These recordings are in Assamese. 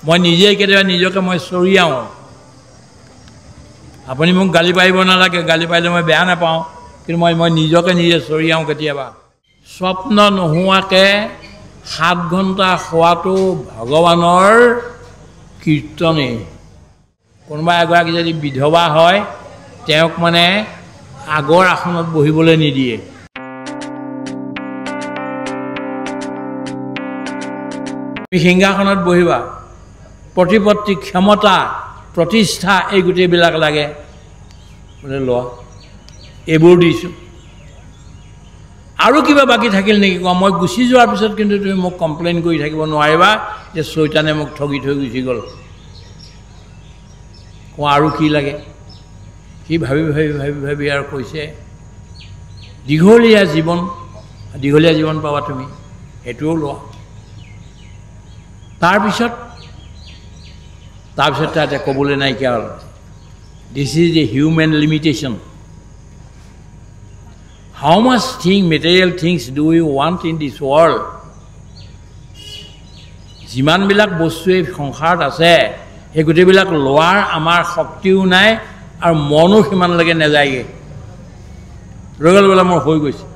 মই নিজে কেতিয়াবা নিজকে মই চৰিয়াওঁ আপুনি মোক গালি পাৰিব নালাগে গালি পাৰিলে মই বেয়া নাপাওঁ কিন্তু মই নিজকে নিজে চৰিয়াওঁ কেতিয়াবা স্বপ্ন নোহোৱাকৈ 7 ঘণ্টা শোৱাটো ভগৱানৰ কীৰ্তনেই কোনোবা এগৰাকী যদি বিধৱা হয় তেওঁক মানে আগৰ আসনত বহিবলৈ নিদিয়ে সিংহাসনত বহিবা প্ৰতিপত্তি ক্ষমতা প্ৰতিষ্ঠা এই গোটেইবিলাক লাগে বোলে লোৱা এইবোৰ দিছোঁ আৰু কিবা বাকী থাকিল নেকি কোৱা মই গুচি যোৱাৰ পিছত কিন্তু তুমি মোক কমপ্লেইন কৰি থাকিব নোৱাৰিবা যে চৈতানে মোক ঠগি থৈ গুচি গ'ল কোৱা আৰু কি লাগে সি ভাবি ভাবি ভাবি ভাবি আৰু কৈছে দীঘলীয়া জীৱন পাবা তুমি সেইটোও লোৱা তাৰপিছত তাতে ক'বলৈ নাইকিয়া হ'ল this is a human limitation how much material things do you want in this world যিমানবিলাক বস্তু এই সংসাৰত আছে সেই গোটেইবিলাক লোৱাৰ আমাৰ শক্তিও নাই আৰু মনো সিমানলৈকে নাযায়গৈ ৰগল বোলে মোৰ হৈ গৈছে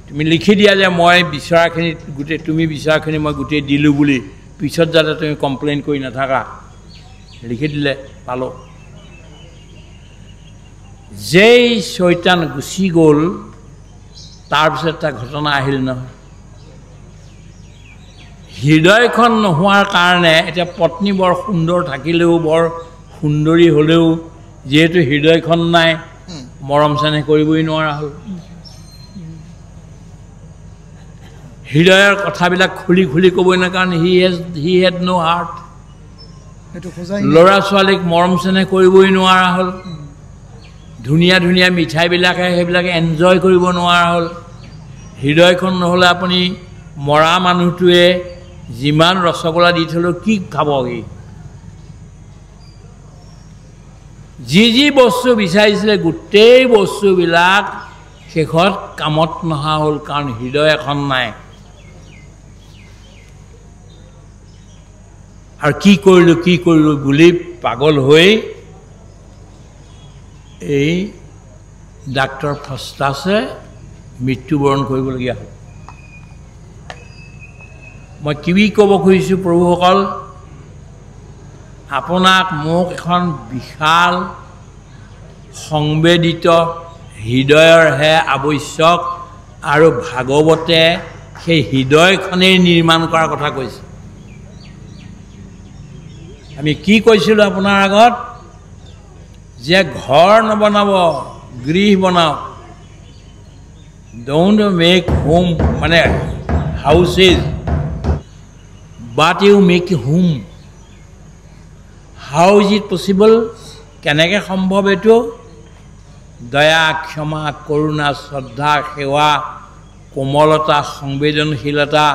তুমি লিখি দিয়া যে মই বিচৰাখিনি গোটেই তুমি বিচৰাখিনি মই গোটেই দিলোঁ বুলি পিছত যাতে তুমি কমপ্লেইন কৰি নাথাকা লিখি দিলে পালোঁ যেই চৈতান গুচি গ'ল তাৰপিছত এটা ঘটনা আহিল নহয় হৃদয়খন নোহোৱাৰ কাৰণে এতিয়া পত্নী বৰ সুন্দৰ থাকিলেও বৰ সুন্দৰী হ'লেও যিহেতু হৃদয়খন নাই মৰম চেনেহ কৰিবই নোৱাৰা হ'ল হৃদয়ৰ কথাবিলাক খুলি খুলি ক'বই নাই কাৰণ হি হেড ন' হাৰ্ট ল'ৰা ছোৱালীক মৰম চেনেহ কৰিবই নোৱাৰা হ'ল ধুনীয়া ধুনীয়া মিঠাইবিলাকে সেইবিলাকে এনজয় কৰিব নোৱাৰা হ'ল হৃদয়খন নহ'লে আপুনি মৰা মানুহটোৱে যিমান ৰসগোল্লা দি থ'লেও কি খাবগৈ যি বস্তু বিচাৰিছিলে গোটেই বস্তুবিলাক শেষত কামত নহা হ'ল কাৰণ হৃদয় এখন নাই আৰু কি কৰিলোঁ বুলি পাগল হৈ এই ডাক্তৰ ফাষ্টাছে মৃত্যুবৰণ কৰিবলগীয়া হ'ল মই কি ক'ব খুজিছোঁ প্ৰভুসকল আপোনাক মোক এখন বিশাল সংবেদিত হৃদয়ৰহে আৱশ্যক আৰু ভাগৱতে সেই হৃদয়খনেই নিৰ্মাণ কৰাৰ কথা কৈছে আমি কি কৈছিলোঁ আপোনাৰ আগত যে ঘৰ নবনাব গৃহ বনাওক ডোণ্ট মেক হোম মানে houses but you make home how is it possible কেনেকৈ সম্ভৱ এইটো দয়া ক্ষমা কৰুণা শ্ৰদ্ধা সেৱা কোমলতা সংবেদনশীলতা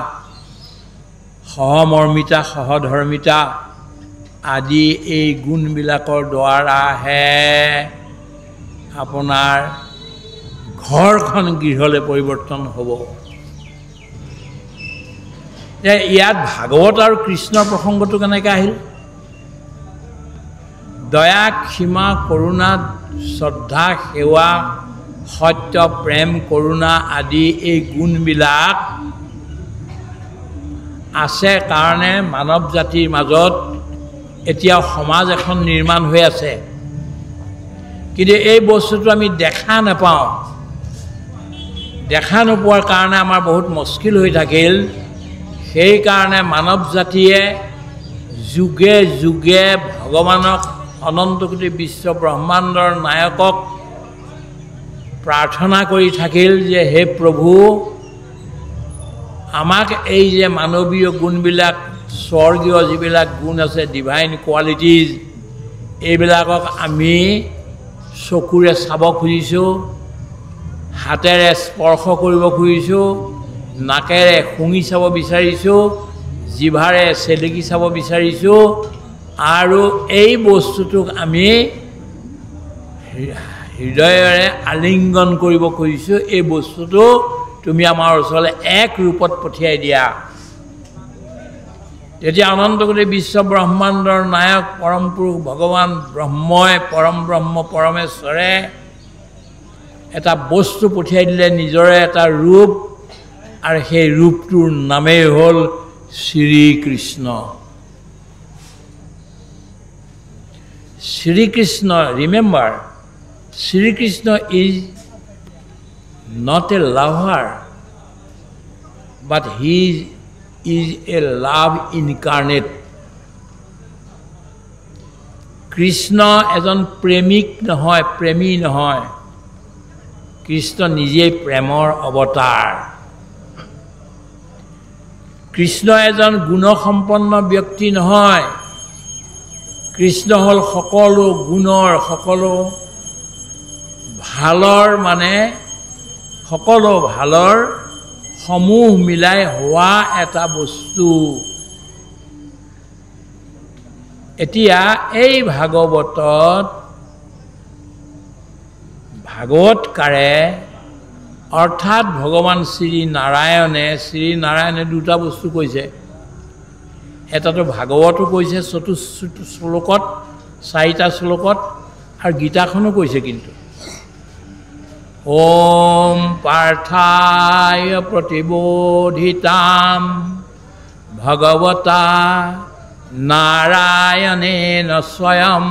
সহমৰ্মিতা সহধৰ্মিতা আদি এই গুণবিলাকৰ দ্বাৰাহে আপোনাৰ ঘৰখন গৃহলৈ পৰিৱৰ্তন হ'ব ইয়াত ভাগৱত আৰু কৃষ্ণৰ প্ৰসংগটো কেনেকৈ আহিল দয়া ক্ষমা কৰুণা শ্ৰদ্ধা সেৱা সত্য প্ৰেম কৰুণা আদি এই গুণবিলাক আছে কাৰণে মানৱ জাতিৰ মাজত এতিয়াও সমাজ এখন নিৰ্মাণ হৈ আছে কিন্তু এই বস্তুটো আমি দেখা নাপাওঁ দেখা নোপোৱাৰ কাৰণে আমাৰ বহুত মুস্কিল হৈ থাকিল সেইকাৰণে মানৱ জাতিয়ে যুগে যুগে ভগৱানক অনন্তকোটি বিশ্ব ব্ৰহ্মাণ্ডৰ নায়কক প্ৰাৰ্থনা কৰি থাকিল যে হে প্ৰভু আমাক এই যে মানৱীয় গুণবিলাক স্বৰ্গীয় যিবিলাক গুণ আছে ডিভাইন কোৱালিটিজ এইবিলাকক আমি চকুৰে চাব খুজিছোঁ হাতেৰে স্পৰ্শ কৰিব খুজিছোঁ নাকেৰে শুঙি চাব বিচাৰিছোঁ জিভাৰে চেলেকি চাব বিচাৰিছোঁ আৰু এই বস্তুটোক আমি হৃদয়েৰে আলিংগন কৰিব খুজিছোঁ এই বস্তুটো তুমি আমাৰ ওচৰলৈ এক ৰূপত পঠিয়াই দিয়া তেতিয়া অনন্তকোটি বিশ্ব ব্ৰহ্মাণ্ডৰ নায়ক পৰম পুৰুষ ভগৱান ব্ৰহ্মই পৰম ব্ৰহ্ম পৰমেশ্বৰে এটা বস্তু পঠিয়াই দিলে নিজৰে এটা ৰূপ আৰু সেই ৰূপটোৰ নামেই হ'ল Shri Krishna Shri Krishna remember Shri Krishna is not a lover but he is a love incarnate Krishna এজন প্ৰেমিক নহয় প্ৰেমী নহয় কৃষ্ণ নিজেই প্ৰেমৰ অৱতাৰ কৃষ্ণ এজন গুণসম্পন্ন ব্যক্তি নহয় কৃষ্ণ হ'ল সকলো গুণৰ সকলো ভালৰ মানে সকলো ভালৰ সমূহ মিলাই হোৱা এটা বস্তু এতিয়া এই ভাগৱতকাৰে অৰ্থাৎ ভগৱান শ্ৰী নাৰায়ণে দুটা বস্তু কৈছে এটাতো ভাগৱতো কৈছে চতুশ্ৰুত শ্লোকত 4টা শ্লোকত আৰু গীতাখনো কৈছে কিন্তু ওম পাർത്থায় প্ৰতিবোধিতাম ভগৱতা নাৰায়ণেন স্বয়ং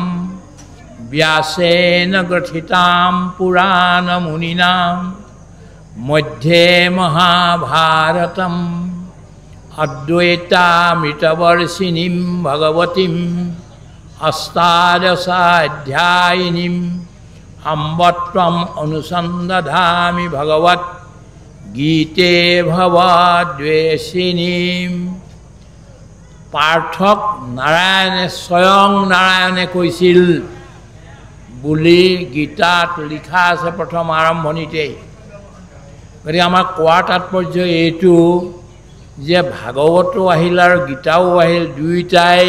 ব্যাসেন গ্ৰথিতাম পুৰাণমুনিনা মধ্যে মহাভাৰতম অদ্বৈতামৃতবৰ্ষিণীম ভগৱতীম অষ্টাদশাধ্যায়িনীম অম্বত্বম অনুসন্ধামি ভগৱত গীতে ভৱদ্বেষিণীম পাৰ্থক নাৰায়ণে স্বয়ং নাৰায়ণে কৈছিল বুলি গীতাত লিখা আছে প্ৰথম আৰম্ভণিতেই গতিকে আমাৰ কোৱাৰ তাৎপৰ্য এইটো যে ভাগৱতো আহিল আৰু গীতাও আহিল দুয়োটাই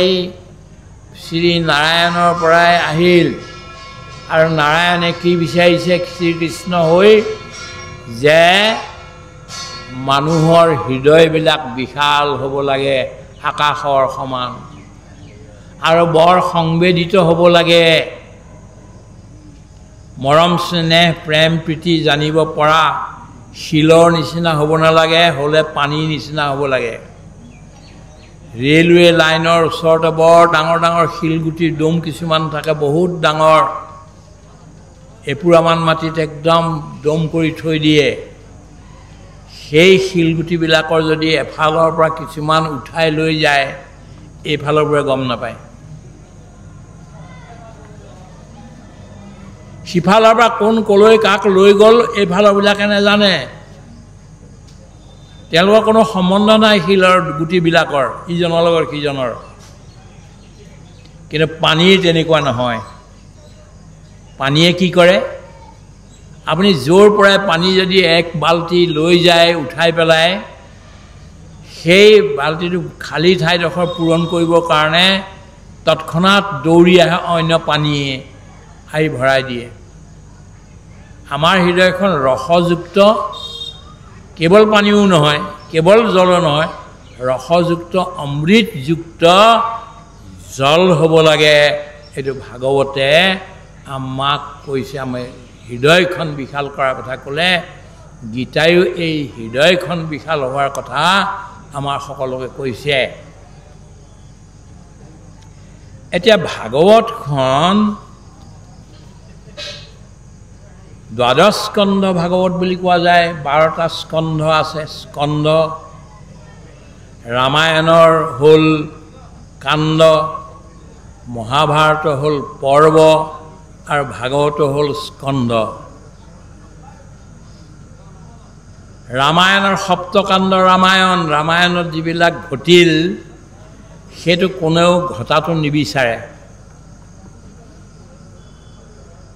শ্ৰী নাৰায়ণৰ পৰাই আহিল আৰু নাৰায়ণে কি বিচাৰিছে শ্ৰীকৃষ্ণ হৈ যে মানুহৰ হৃদয়বিলাক বিশাল হ'ব লাগে আকাশৰ সমান আৰু বৰ সংবেদিত হ'ব লাগে মৰম স্নেহ প্ৰেম প্ৰীতি জানিব পৰা শিলৰ নিচিনা হ'ব নালাগে হ'লে পানীৰ নিচিনা হ'ব লাগে ৰেলৱে লাইনৰ ওচৰতে বৰ ডাঙৰ ডাঙৰ শিলগুটিৰ দম কিছুমান থাকে বহুত ডাঙৰ এপুৰামান মাটিত একদম দম কৰি থৈ দিয়ে সেই শিলগুটিবিলাকৰ যদি এফালৰ পৰা কিছুমান উঠাই লৈ যায় এইফালৰ পৰা গম নাপায় সিফালৰ পৰা কোন কলৈ কাক লৈ গ'ল এইফালৰবিলাকে নাজানে তেওঁলোকৰ কোনো সম্বন্ধ নাই শিলৰ গুটিবিলাকৰ ইজনৰ লগত সিজনৰ কিন্তু পানীৰ তেনেকুৱা নহয় পানীয়ে কি কৰে আপুনি জোৰ পৰাই পানী যদি এক বাল্টি লৈ যায় উঠাই পেলাই সেই বাল্টিটো খালী ঠাইডোখৰ পূৰণ কৰিবৰ কাৰণে তৎক্ষণাত দৌৰি আহে অন্য পানীয়ে আহি ভৰাই দিয়ে আমাৰ হৃদয়খন ৰসযুক্ত কেৱল পানীও নহয় কেৱল জল নহয় ৰসযুক্ত অমৃতযুক্ত জল হ'ব লাগে এইটো ভাগৱতে আমাক কৈছে আমি হৃদয়খন বিশাল কৰাৰ কথা ক'লে গীতায়ো এই হৃদয়খন বিশাল হোৱাৰ কথা আমাৰ সকলোকে কৈছে এতিয়া ভাগৱতখন দ্বাদশ স্কন্ধ ভাগৱত বুলি কোৱা যায় 12টা স্কন্ধ আছে স্কন্ধ ৰামায়ণৰ হ'ল কাণ্ড মহাভাৰত হ'ল পৰ্ব আৰু ভাগৱত হ'ল স্কন্ধ ৰামায়ণৰ সপ্তকাণ্ড ৰামায়ণত যিবিলাক ঘটিল সেইটো কোনেও ঘটাটো নিবিচাৰে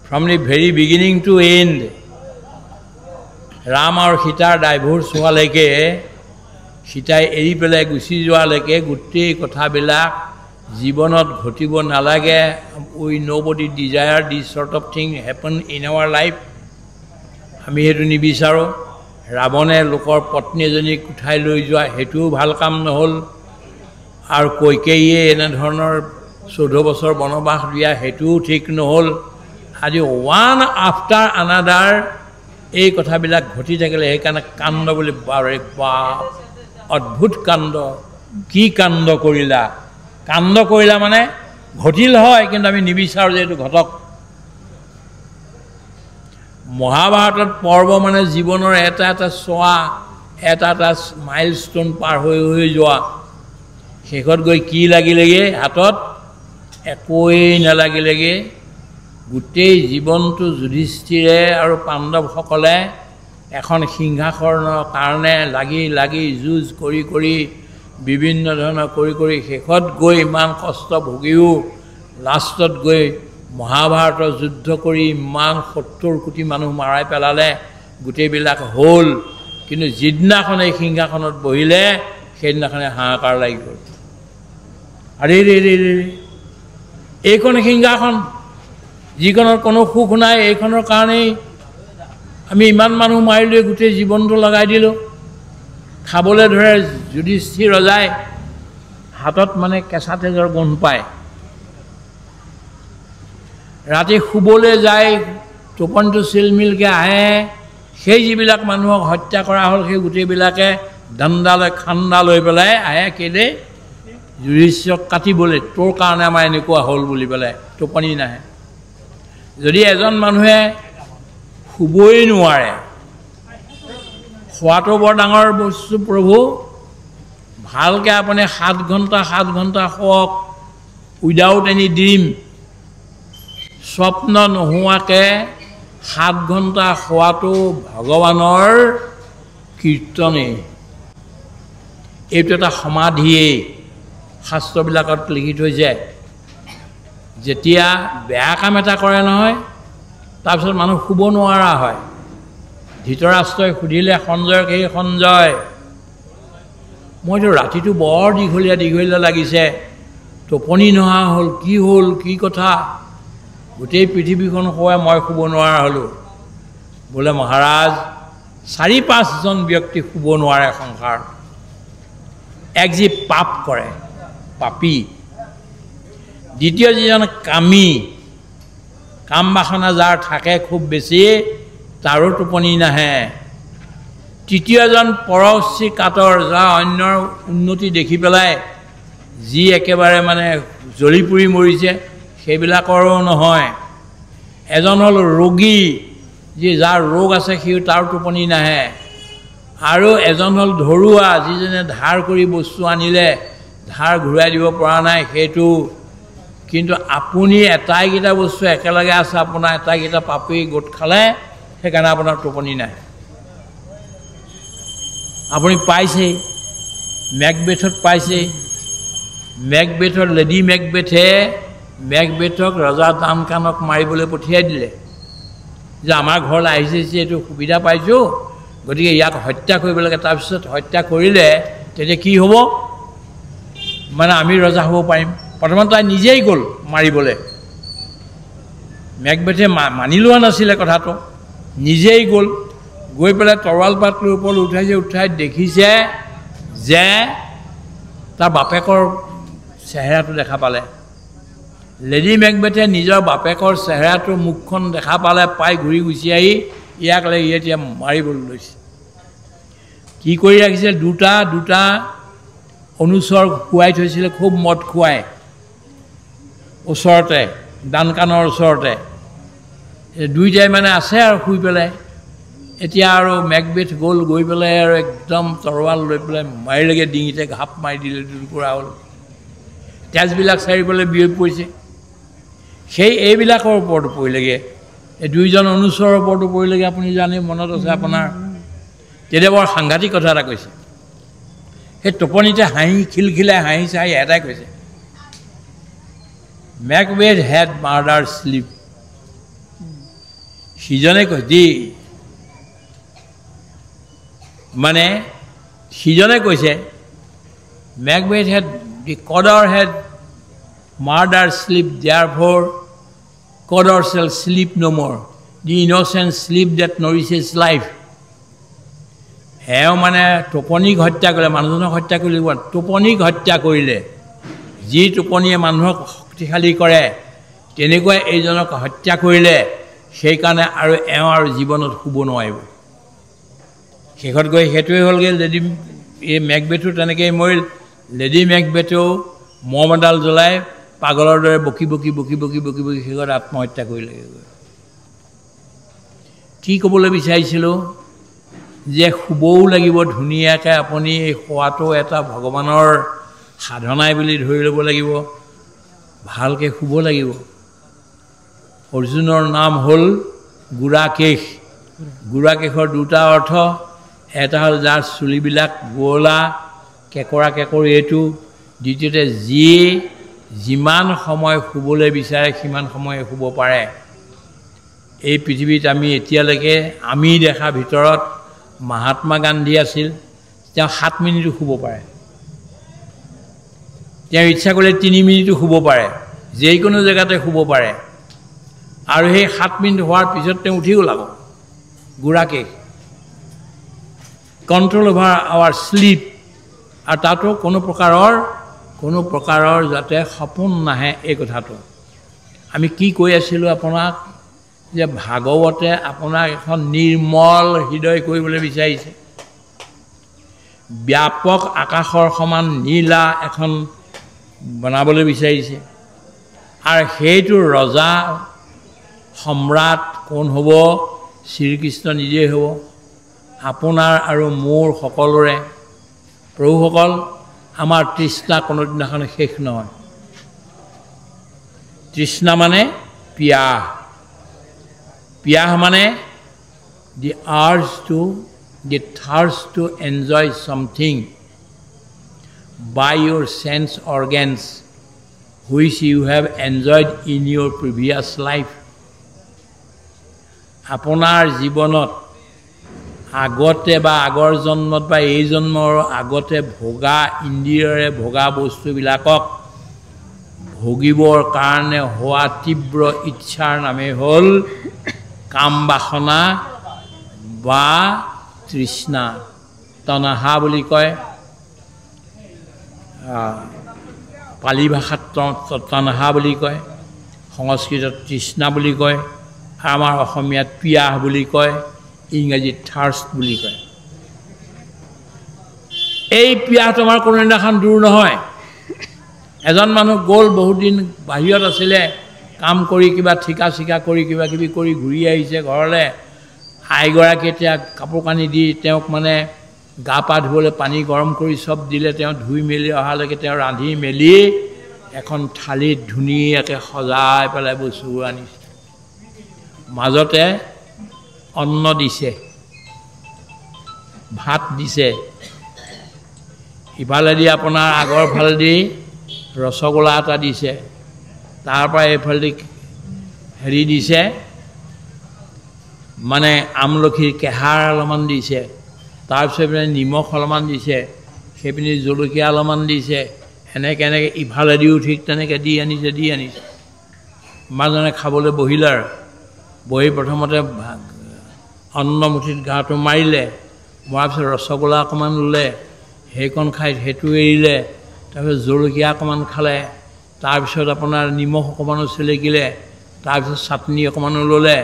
from the very beginning to end Ram আৰু সীতাৰ ডাইভোৰ্চ হোৱালৈকে সীতাই এৰি পেলাই গুচি যোৱালৈকে গোটেই কথাবিলাক জীৱনত ঘটিব নালাগে we nobody desire this sort of thing happen in our life আমি হেতু নিবিচাৰো ৰাৱণে লোকৰ পত্নী এজনীক উঠাই লৈ যোৱা হেতুও ভাল কাম নহল আৰু কৈকেয়ীয়ে এনেধৰণৰ 14 বছৰ বনবাস দিয়া সেইটোও ঠিক নহ'ল আজি ওৱান আফটাৰ আনাদাৰ এই কথাবিলাক ঘটি থাকিলে সেইকাৰণে কাণ্ড বুলি বাৰে বাপ অদ্ভুত কাণ্ড কি কাণ্ড কৰিলা মানে ঘটিল হয় কিন্তু আমি নিবিচাৰোঁ যে এইটো ঘটক মহাভাৰতত পৰ্ব মানে জীৱনৰ এটা এটা চোৱা এটা এটা মাইলষ্টোন পাৰ হৈ যোৱা শেষত গৈ কি লাগিলেগে হাতত একোৱেই নালাগিলেগে গোটেই জীৱনটো যুধিষ্ঠিৰে আৰু পাণ্ডৱসকলে এখন সিংহাসনৰ কাৰণে লাগি যুঁজ কৰি বিভিন্ন ধৰণৰ কৰি শেষত গৈ ইমান কষ্ট ভুগিও লাষ্টত গৈ মহাভাৰতৰ যুদ্ধ কৰি ইমান 70 কোটি মানুহ মাৰাই পেলালে গোটেইবিলাক হ'ল কিন্তু যিদিনাখন এই সিংহাসনত বহিলে সেইদিনাখনে হাহাকাৰ লাগি গ'ল আৰে এইখন সিংহাসন যিখনৰ কোনো সুখ নাই এইখনৰ কাৰণেই আমি ইমান মানুহ মাৰিলৈ গোটেই জীৱনটো লগাই দিলোঁ খাবলৈ ধৰে যুধিষ্ঠিৰ ৰজাই হাতত মানে কেঁচা তেজৰ গোন্ধ পায় ৰাতি শুবলৈ যায় টোপনিটো চিলমিলকৈ আহে সেই যিবিলাক মানুহক হত্যা কৰা হ'ল সেই গোটেইবিলাকে দণ্ডা লৈ খান্দা লৈ পেলাই আহে কেলে যুধিষ্ঠিৰক কাটিবলৈ তোৰ কাৰণে আমাৰ এনেকুৱা হ'ল বুলি পেলাই টোপনি নাহে যদি এজন মানুহে শুবই নোৱাৰে খোৱাটো বৰ ডাঙৰ বস্তু প্ৰভু ভালকৈ আপুনি 7 ঘণ্টা শুৱক উইদাউট এনি ড্ৰিম স্বপ্ন নোহোৱাকৈ 7 ঘণ্টা শুৱাটো ভগৱানৰ কীৰ্তনেই এইটো এটা সমাধিয়েই শাস্ত্ৰবিলাকত লিখি থৈছে যেতিয়া বেয়া কাম এটা কৰে নহয় তাৰপিছত মানুহ শুব নোৱাৰা হয় ধৃতৰাষ্ট্ৰই সুধিলে সঞ্জয়ক সেই সঞ্জয় মইতো ৰাতিটো বৰ দীঘলীয়া লাগিছে টোপনি নহা হ'ল কি কথা গোটেই পৃথিৱীখন শুৱাই মই শুব নোৱাৰা হ'লোঁ বোলে মহাৰাজ 4-5 জন ব্যক্তি শুব নোৱাৰে সংসাৰ এক যি পাপ কৰে পাপী দ্বিতীয় যিজন কামী কাম বাসনা যাৰ থাকে খুব বেছি তাৰো টোপনি নাহে তৃতীয়জন পৰশ্ৰী কাতৰ যাৰ অন্যৰ উন্নতি দেখি পেলাই যি একেবাৰে মানে জ্বলি পুৰি মৰিছে সেইবিলাকৰো নহয় এজন হ'ল ৰোগী যি যাৰ ৰোগ আছে সিও তাৰ টোপনি নাহে আৰু এজন হ'ল ধৰুৱা যিজনে ধাৰ কৰি বস্তু আনিলে ধাৰ ঘূৰাই দিব পৰা নাই সেইটো কিন্তু আপুনি এটাইকেইটা বস্তু একেলগে আছে আপোনাৰ এটাইকেইটা পাপী গোট খালে সেইকাৰণে আপোনাৰ টোপনি নাই আপুনি পাইছেই মেকবেথত পাইছেই মেকবেথৰ লেডি মেকবেথে মেকবেথক ৰজা ডানকানক মাৰিবলৈ পঠিয়াই দিলে যে আমাৰ ঘৰলৈ আহিছে এইটো সুবিধা পাইছোঁ গতিকে ইয়াক হত্যা কৰিব লাগে তাৰপিছত হত্যা কৰিলে তেতিয়া কি হ'ব মানে আমি ৰজা হ'ব পাৰিম প্ৰথমতে তাই নিজেই গ'ল মাৰিবলৈ মেকবেথে মানি লোৱা নাছিলে কথাটো নিজেই গ'ল গৈ পেলাই তৰোৱাল পাতটোৰ ওপৰত উঠাই দেখিছে যে তাৰ বাপেকৰ চেহেৰাটো দেখা পালে লেডি মেকবেথে নিজৰ বাপেকৰ চেহেৰাটোৰ মুখখন দেখা পালে পাই ঘূৰি গুচি আহি ইয়াক লাগি এতিয়া মাৰিবলৈ লৈছে কি কৰি ৰাখিছে দুটা অনুচৰ খুৱাই থৈছিলে খুব মদ খুৱাই ওচৰতে ডানকানৰ ওচৰতে দুইটাই মানে আছে আৰু শুই পেলাই এতিয়া আৰু মেকবেথ গ'ল গৈ পেলাই আৰু একদম তৰোৱাল লৈ পেলাই মাৰিলেগৈ ডিঙিতে ঘাপ মাৰি দিলে টুকুৰা হ'ল তেজবিলাক চাৰিওফালে বিয়পি পৰিছে সেই এইবিলাকৰ ওপৰতো পৰিলেগৈ এই দুইজন অনুচৰৰ ওপৰতো পৰিলেগৈ আপুনি জানে মনত আছে আপোনাৰ তেতিয়া বৰ সাংঘাতিক কথা এটা কৈছে সেই টোপনিতে হাঁহি খিলখিলাই হাঁহি চাহি এটাই কৈছে মেকবেথ হেড মাৰ্ডাৰ শ্লিপ সিজনে কৈছে মানে সিজনে কৈছে Macbeth hath the Cawdor hath murder sleep therefore Cawdor shall sleep no more the innocent sleep that nourishes life এওঁ মানে টোপনিক হত্যা কৰিলে, মানুহজনক হত্যা কৰিলে, টোপনিক হত্যা কৰিলে। যি টোপনিয়ে মানুহক শক্তিশালী কৰে তেনেকুৱা এইজনক হত্যা কৰিলে। সেইকাৰণে আৰু এওঁ আৰু জীৱনত শুব নোৱাৰিব। শেষত গৈ সেইটোৱে হ'লগৈ লেডি এই মেকবেথো তেনেকৈ মৰিল। লেডি মেকবেথেও মম এডাল জ্বলাই পাগলৰ দৰে বকি বকি বকি বকি বকি বকি শেষত আত্মহত্যা কৰিলেগৈ। কি ক'বলৈ বিচাৰিছিলোঁ যে শুবও লাগিব ধুনীয়াকৈ। আপুনি এই শোৱাটো এটা ভগৱানৰ সাধনাই বুলি ধৰি ল'ব লাগিব। ভালকৈ শুব লাগিব। অৰ্জুনৰ নাম হ'ল গুড়াকেশ। গুড়াকেশৰ দুটা অৰ্থ, এটা হ'ল যাৰ চুলিবিলাক গোৱলা কেঁকৰা কেঁকৰি এইটো, দ্বিতীয়তে যিয়ে যিমান সময় শুবলৈ বিচাৰে সিমান সময় শুব পাৰে। এই পৃথিৱীত আমি এতিয়ালৈকে আমি দেখা ভিতৰত মহাত্মা গান্ধী আছিল, তেওঁ 7 মিনিটো শুব পাৰে। তেওঁ ইচ্ছা কৰিলে 3 মিনিটো শুব পাৰে, যিকোনো জেগাতে শুব পাৰে। আৰু সেই 7 মিনিট হোৱাৰ পিছত তেওঁ উঠি গ'ল আকৌ। Gudakesha control over our sleep. আৰু তাতো কোনো প্ৰকাৰৰ যাতে সপোন নাহে এই কথাটো। আমি কি কৈ আছিলোঁ আপোনাক যে ভাগৱতে আপোনাক এখন নিৰ্মল হৃদয় কৰিবলৈ বিচাৰিছে। ব্যাপক আকাশৰ সমান নীলা এখন বনাবলৈ বিচাৰিছে। আৰু সেইটো ৰজা সম্ৰাট কোন হ'ব? শ্ৰীকৃষ্ণ নিজেই হ'ব। আপোনাৰ আৰু মোৰ সকলোৰে। প্ৰভুসকল, আমাৰ তৃষ্ণা কোনোদিনাখন শেষ নহয়। তৃষ্ণা মানে পিয়াহ। পিয়াহ মানে the thirst to enjoy something by your sense organs which you have enjoyed in your previous life. আপোনাৰ জীৱনত আগতে বা আগৰ জন্মত বা এই জন্মৰ আগতে ভোগা ইন্দ্ৰিয়ৰে ভোগা বস্তুবিলাকক ভোগিবৰ কাৰণে হোৱা তীব্ৰ ইচ্ছাৰ নামে হ'ল কাম বাসনা বা তৃষ্ণা। তণহা বুলি কয়, পালি ভাষাত তণহা বুলি কয়, সংস্কৃতত তৃষ্ণা বুলি কয়, আমাৰ অসমীয়াত পিয়াহ বুলি কয়, ইংৰাজীত থাৰ্ষ্ট বুলি কয়। এই পিয়াহটো আমাৰ কোনোদিনাখন দূৰ নহয়। এজন মানুহ গ'ল, বহুত দিন বাহিৰত আছিলে, কাম কৰি কিবা ঠিকা চিকা কৰি কিবা কিবি কৰি ঘূৰি আহিছে ঘৰলৈ। আইগৰাকীয়ে এতিয়া কাপোৰ কানি দি তেওঁক মানে গা পা ধুবলৈ পানী গৰম কৰি চব দিলে। তেওঁ ধুই মেলি অহালৈকে তেওঁ ৰান্ধি মেলি এখন থালিত ধুনীয়াকৈ সজাই পেলাই বস্তুবোৰ আনিছে। মাজতে অন্ন দিছে, ভাত দিছে, ইফালেদি আপোনাৰ আগৰ ফালেদি ৰসগোল্লা এটা দিছে, তাৰপৰা এইফালেদি হেৰি দিছে মানে আমলখিৰ কেহাৰ অলপমান দিছে, তাৰপিছত পিনে নিমখ অলপমান দিছে, সেইপিনে জলকীয়া অলপমান দিছে, এনেকৈ এনেকৈ ইফালেদিও ঠিক তেনেকৈ দি আনিছে। মানুহজনে খাবলৈ বহিল আৰু বহি প্ৰথমতে অন্নমুঠিত গাটো মাৰিলে, মৰাৰ পিছত ৰসগোল্লা অকণমান ল'লে, সেইকণ খাই সেইটো এৰিলে, তাৰপিছত জলকীয়া অকণমান খালে, তাৰপিছত আপোনাৰ নিমখ অকণমানো চেলেকিলে, তাৰপিছত চাটনি অকণমানো ল'লে,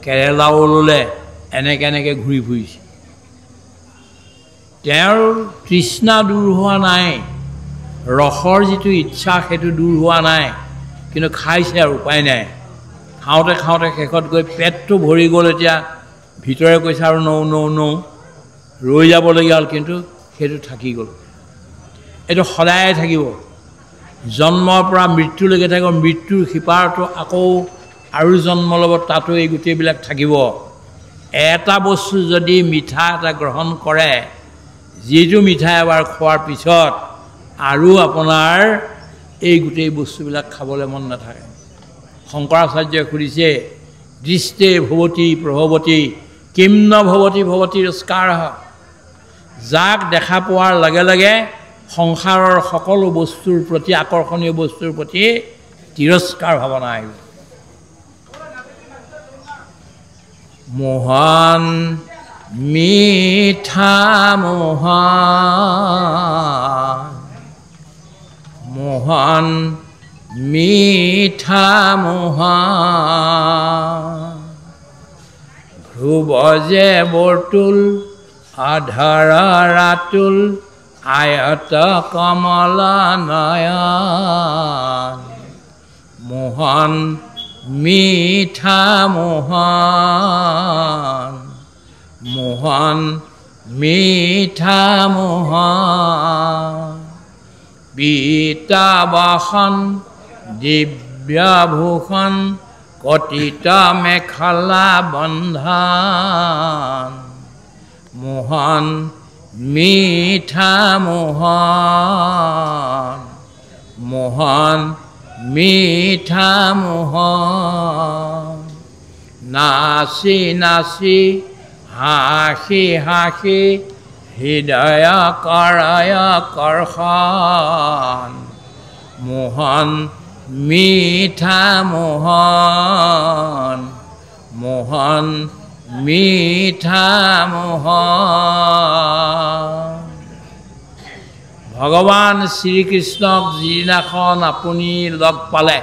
কেৰেলাও ল'লে, এনেকৈ এনেকৈ ঘূৰি ফুৰিছে। তেওঁৰ তৃষ্ণা দূৰ হোৱা নাই, ৰসৰ যিটো ইচ্ছা সেইটো দূৰ হোৱা নাই, কিন্তু খাইছে আৰু উপায় নাই। খাওঁতে খাওঁতে শেষত গৈ পেটটো ভৰি গ'ল। এতিয়া ভিতৰে কৈছে আৰু নৌ ৰৈ যাবলগীয়া হ'ল, কিন্তু সেইটো থাকি গ'ল। এইটো সদায় থাকিব, জন্মৰ পৰা মৃত্যুলৈকে থাকিব। মৃত্যুৰ সিপাৰতো আকৌ আৰু জন্ম ল'ব, তাতো এই গোটেইবিলাক থাকিব। এটা বস্তু যদি মিঠা এটা গ্ৰহণ কৰে, যিটো মিঠাই এবাৰ খোৱাৰ পিছত আৰু আপোনাৰ এই গোটেই বস্তুবিলাক খাবলৈ মন নাথাকে। শংকৰাচাৰ্যই সুধিছে, দৃষ্টে ভৱতি প্ৰভৱতী কিম ন ভৱতি ভৱতী ৰস্কাৰঃ। যাক দেখা পোৱাৰ লগে লগে সংসাৰৰ সকলো বস্তুৰ প্ৰতি, আকৰ্ষণীয় বস্তুৰ প্ৰতি তিৰস্কাৰ ভাৱনা আহিব। মোহন মিঠা মোহন মোহন মিঠা মোহন ধ্ৰুৱ যে বৰ্তুল আধাৰ ৰাতুল আয়ত কমল নয়ন মোহন মিঠা মোহন মোহন মিঠা মোহন পীতাবাসন দিব্যভূষণ কটিত মেখলা বন্ধন মোহন মিঠা মোহন মোহন মিঠা মোহন নাচি নাচি হাসি হাসি হৃদয় কৰয় কৰ্ষণ মোহন মিঠা মোহন মোহন মিঠা মোহন ভগৱান শ্ৰীকৃষ্ণক যিদিনাখন আপুনি লগ পালে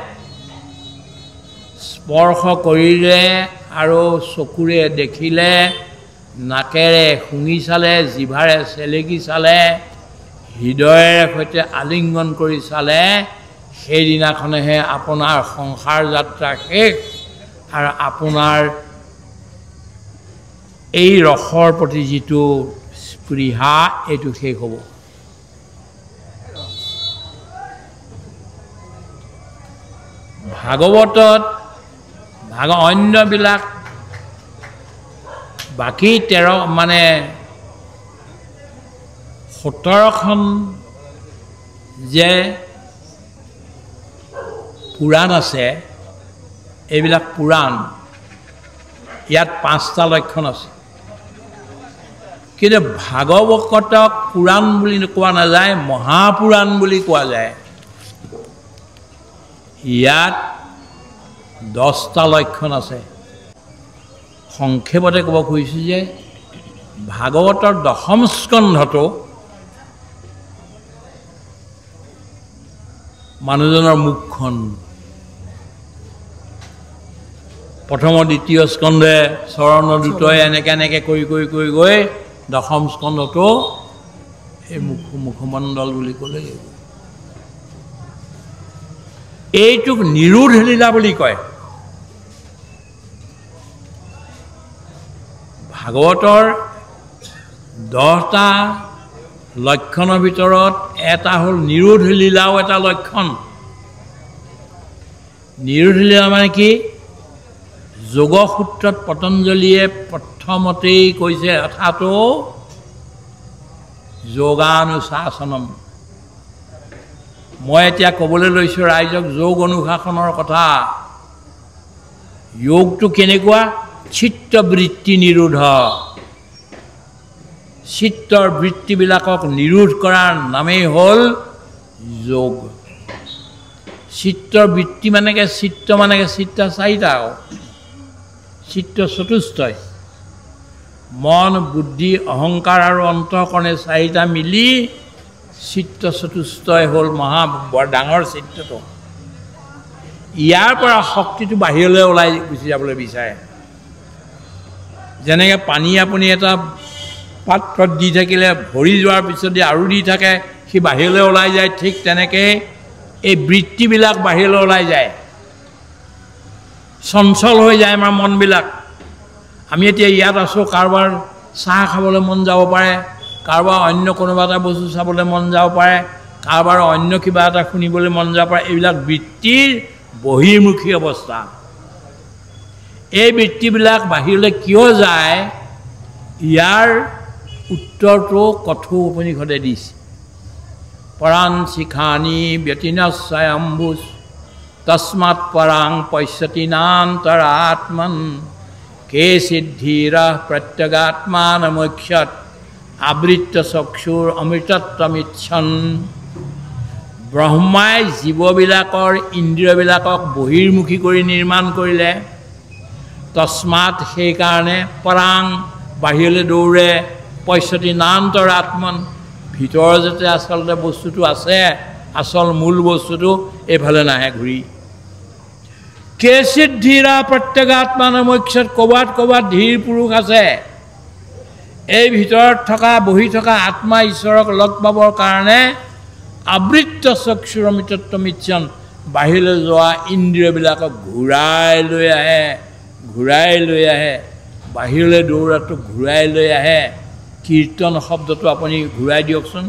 স্পৰ্শ কৰিলে আৰু চকুৰে দেখিলে নাকেৰে শুঙি চালে জিভাৰে চেলেকি চালে হৃদয়েৰে সৈতে আলিংগন কৰি চালে সেইদিনাখনেহে আপোনাৰ সংসাৰ যাত্ৰা শেষ আৰু আপোনাৰ এই ৰসৰ প্ৰতি যিটো স্পৃহা এইটো শেষ হ'ব ভাগৱতত অন্যবিলাক বাকী 17খন যে পুৰাণ আছে এইবিলাক পুৰাণ ইয়াত 5টা লক্ষণ আছে কিন্তু ভাগৱতক পুৰাণ বুলি কোৱা নাযায় মহাপুৰাণ বুলি কোৱা যায় ইয়াত 10টা লক্ষণ আছে সংক্ষেপতে ক'ব খুজিছোঁ যে ভাগৱতৰ 10ম স্কন্ধটো মানুহজনৰ মুখখন প্ৰথম দ্বিতীয় স্কন্ধে চৰণ দুটই এনেকৈ কৰি গৈ 10ম স্কন্ধটো এই মুখমণ্ডল বুলি ক'লে এইটোক নিৰোধ লীলা বুলি কয় ভাগৱতৰ 10টা লক্ষণৰ ভিতৰত এটা হ'ল নিৰোধ লীলাও এটা লক্ষণ নিৰোধ লীলা মানে কি যোগসূত্ৰত পতঞ্জলীয়ে প্ৰথমতেই কৈছে অথাতো যোগানুশাসনম মই এতিয়া ক'বলৈ লৈছোঁ ৰাইজক যোগ অনুশাসনৰ কথা যোগটো কেনেকুৱা চিত্তবৃত্তি নিৰোধ চিত্তৰ বৃত্তিবিলাকক নিৰোধ কৰাৰ নামেই হ'ল যোগ চিত্তৰ বৃত্তি মানেকে চিত্ত চাৰিটা চিত্ত চতুষ্টয় মন বুদ্ধি অহংকাৰ আৰু অন্তঃকৰণে চাৰিটা মিলি চিত্ত চতুষ্টয় হ'ল বৰ ডাঙৰ চিত্তটো ইয়াৰ পৰা শক্তিটো বাহিৰলৈ ওলাই গুচি যাবলৈ বিচাৰে যেনেকৈ পানী আপুনি এটা পাত্ৰত দি থাকিলে ভৰি যোৱাৰ পিছত আৰু দি থাকে সি বাহিৰলৈ ওলাই যায় ঠিক তেনেকৈ এই বৃত্তিবিলাক বাহিৰলৈ ওলাই যায় চঞ্চল হৈ যায় আমাৰ মনবিলাক আমি এতিয়া ইয়াত আছোঁ কাৰোবাৰ চাহ খাবলৈ মন যাব পাৰে কাৰোবাৰ অন্য কোনোবা এটা বস্তু চাবলৈ মন যাব পাৰে কাৰোবাৰ অন্য কিবা এটা শুনিবলৈ মন যাব পাৰে এইবিলাক বৃত্তিৰ বহিৰ্মুখী অৱস্থা এই বৃত্তিবিলাক বাহিৰলৈ কিয় যায় ইয়াৰ উত্তৰটো কঠোৰ উপনিষদে দিছে পৰাণ শিখানি ব্যতিনস্বয়ম্ভুজ তস্মাৎ পৰাং পশ্যতি নান্তৰাত্মন কে সিদ্ধিৰা প্ৰত্যগাত্মানমক্ষত আবৃত্ত চক্ষুৰ অমৃতত্বমিচ্ছন ব্ৰহ্মাই জীৱবিলাকৰ ইন্দ্ৰিয়বিলাকক বহিৰ্মুখী কৰি নিৰ্মাণ কৰিলে তস্মাৎ সেইকাৰণে পৰাং বাহিৰলৈ দৌৰে পশ্যতি নান্তৰ আত্মন ভিতৰৰ যাতে আচলতে বস্তুটো আছে আচল মূল বস্তুটো এইফালে নাহে ঘূৰি কেচিত ধীৰা প্ৰত্যেগাত্মান মোক্ষত ক'বাত ধীৰ পুৰুষ আছে এই ভিতৰত থকা বহি থকা আত্মা ঈশ্বৰক লগ পাবৰ কাৰণে আবৃত্ত চক্ষুৰমিতত্বমিচ্ছন বাহিৰলৈ যোৱা ইন্দ্ৰিয়বিলাকক ঘূৰাই লৈ আহে বাহিৰলৈ দৌৰাটো ঘূৰাই লৈ আহে কীৰ্তন শব্দটো আপুনি ঘূৰাই দিয়কচোন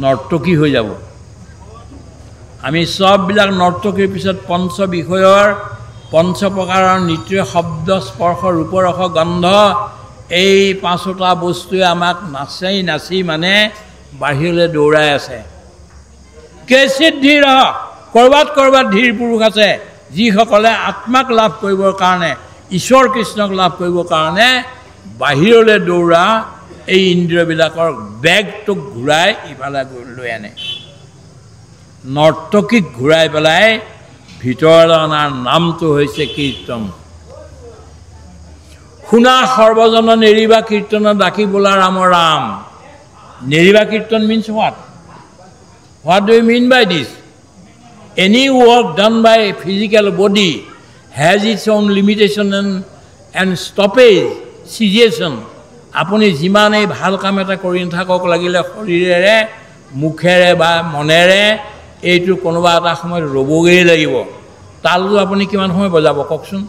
নৰ্তকী হৈ যাব আমি সববিলাক নৰ্তকীৰ পিছত পঞ্চ বিষয়ৰ পঞ্চ প্ৰকাৰৰ নিত্য শব্দ স্পৰ্শ ৰূপ ৰস গন্ধ এই পাঁচটা বস্তুৱে আমাক নাচি মানে বাহিৰলৈ দৌৰাই আছে কেচিত ধীৰ ক'ৰবাত ধীৰ পুৰুষ আছে যিসকলে আত্মাক লাভ কৰিবৰ কাৰণে ঈশ্বৰ কৃষ্ণক লাভ কৰিবৰ কাৰণে বাহিৰলৈ দৌৰা এই ইন্দ্ৰিয়বিলাকৰ বেগটোক ঘূৰাই ইফালে লৈ আনে নৰ্তকীক ঘূৰাই পেলাই ভিতৰলৈ অনাৰ নামটো হৈছে কীৰ্তন শুনা সৰ্বজন নেৰিবা কীৰ্তন ডাকি বোলা ৰাম ৰাম নেৰিবা কীৰ্তন means what do you mean by this any work done by physical body has its own limitation and stoppage cessation আপুনি যিমানেই ভাল কাম এটা কৰি নাথাকক লাগিলে শৰীৰেৰে মুখেৰে বা মনেৰে এইটো কোনোবা এটা সময়ত ৰ'বগৈ লাগিব তালযোৰ আপুনি কিমান সময় বজাব কওকচোন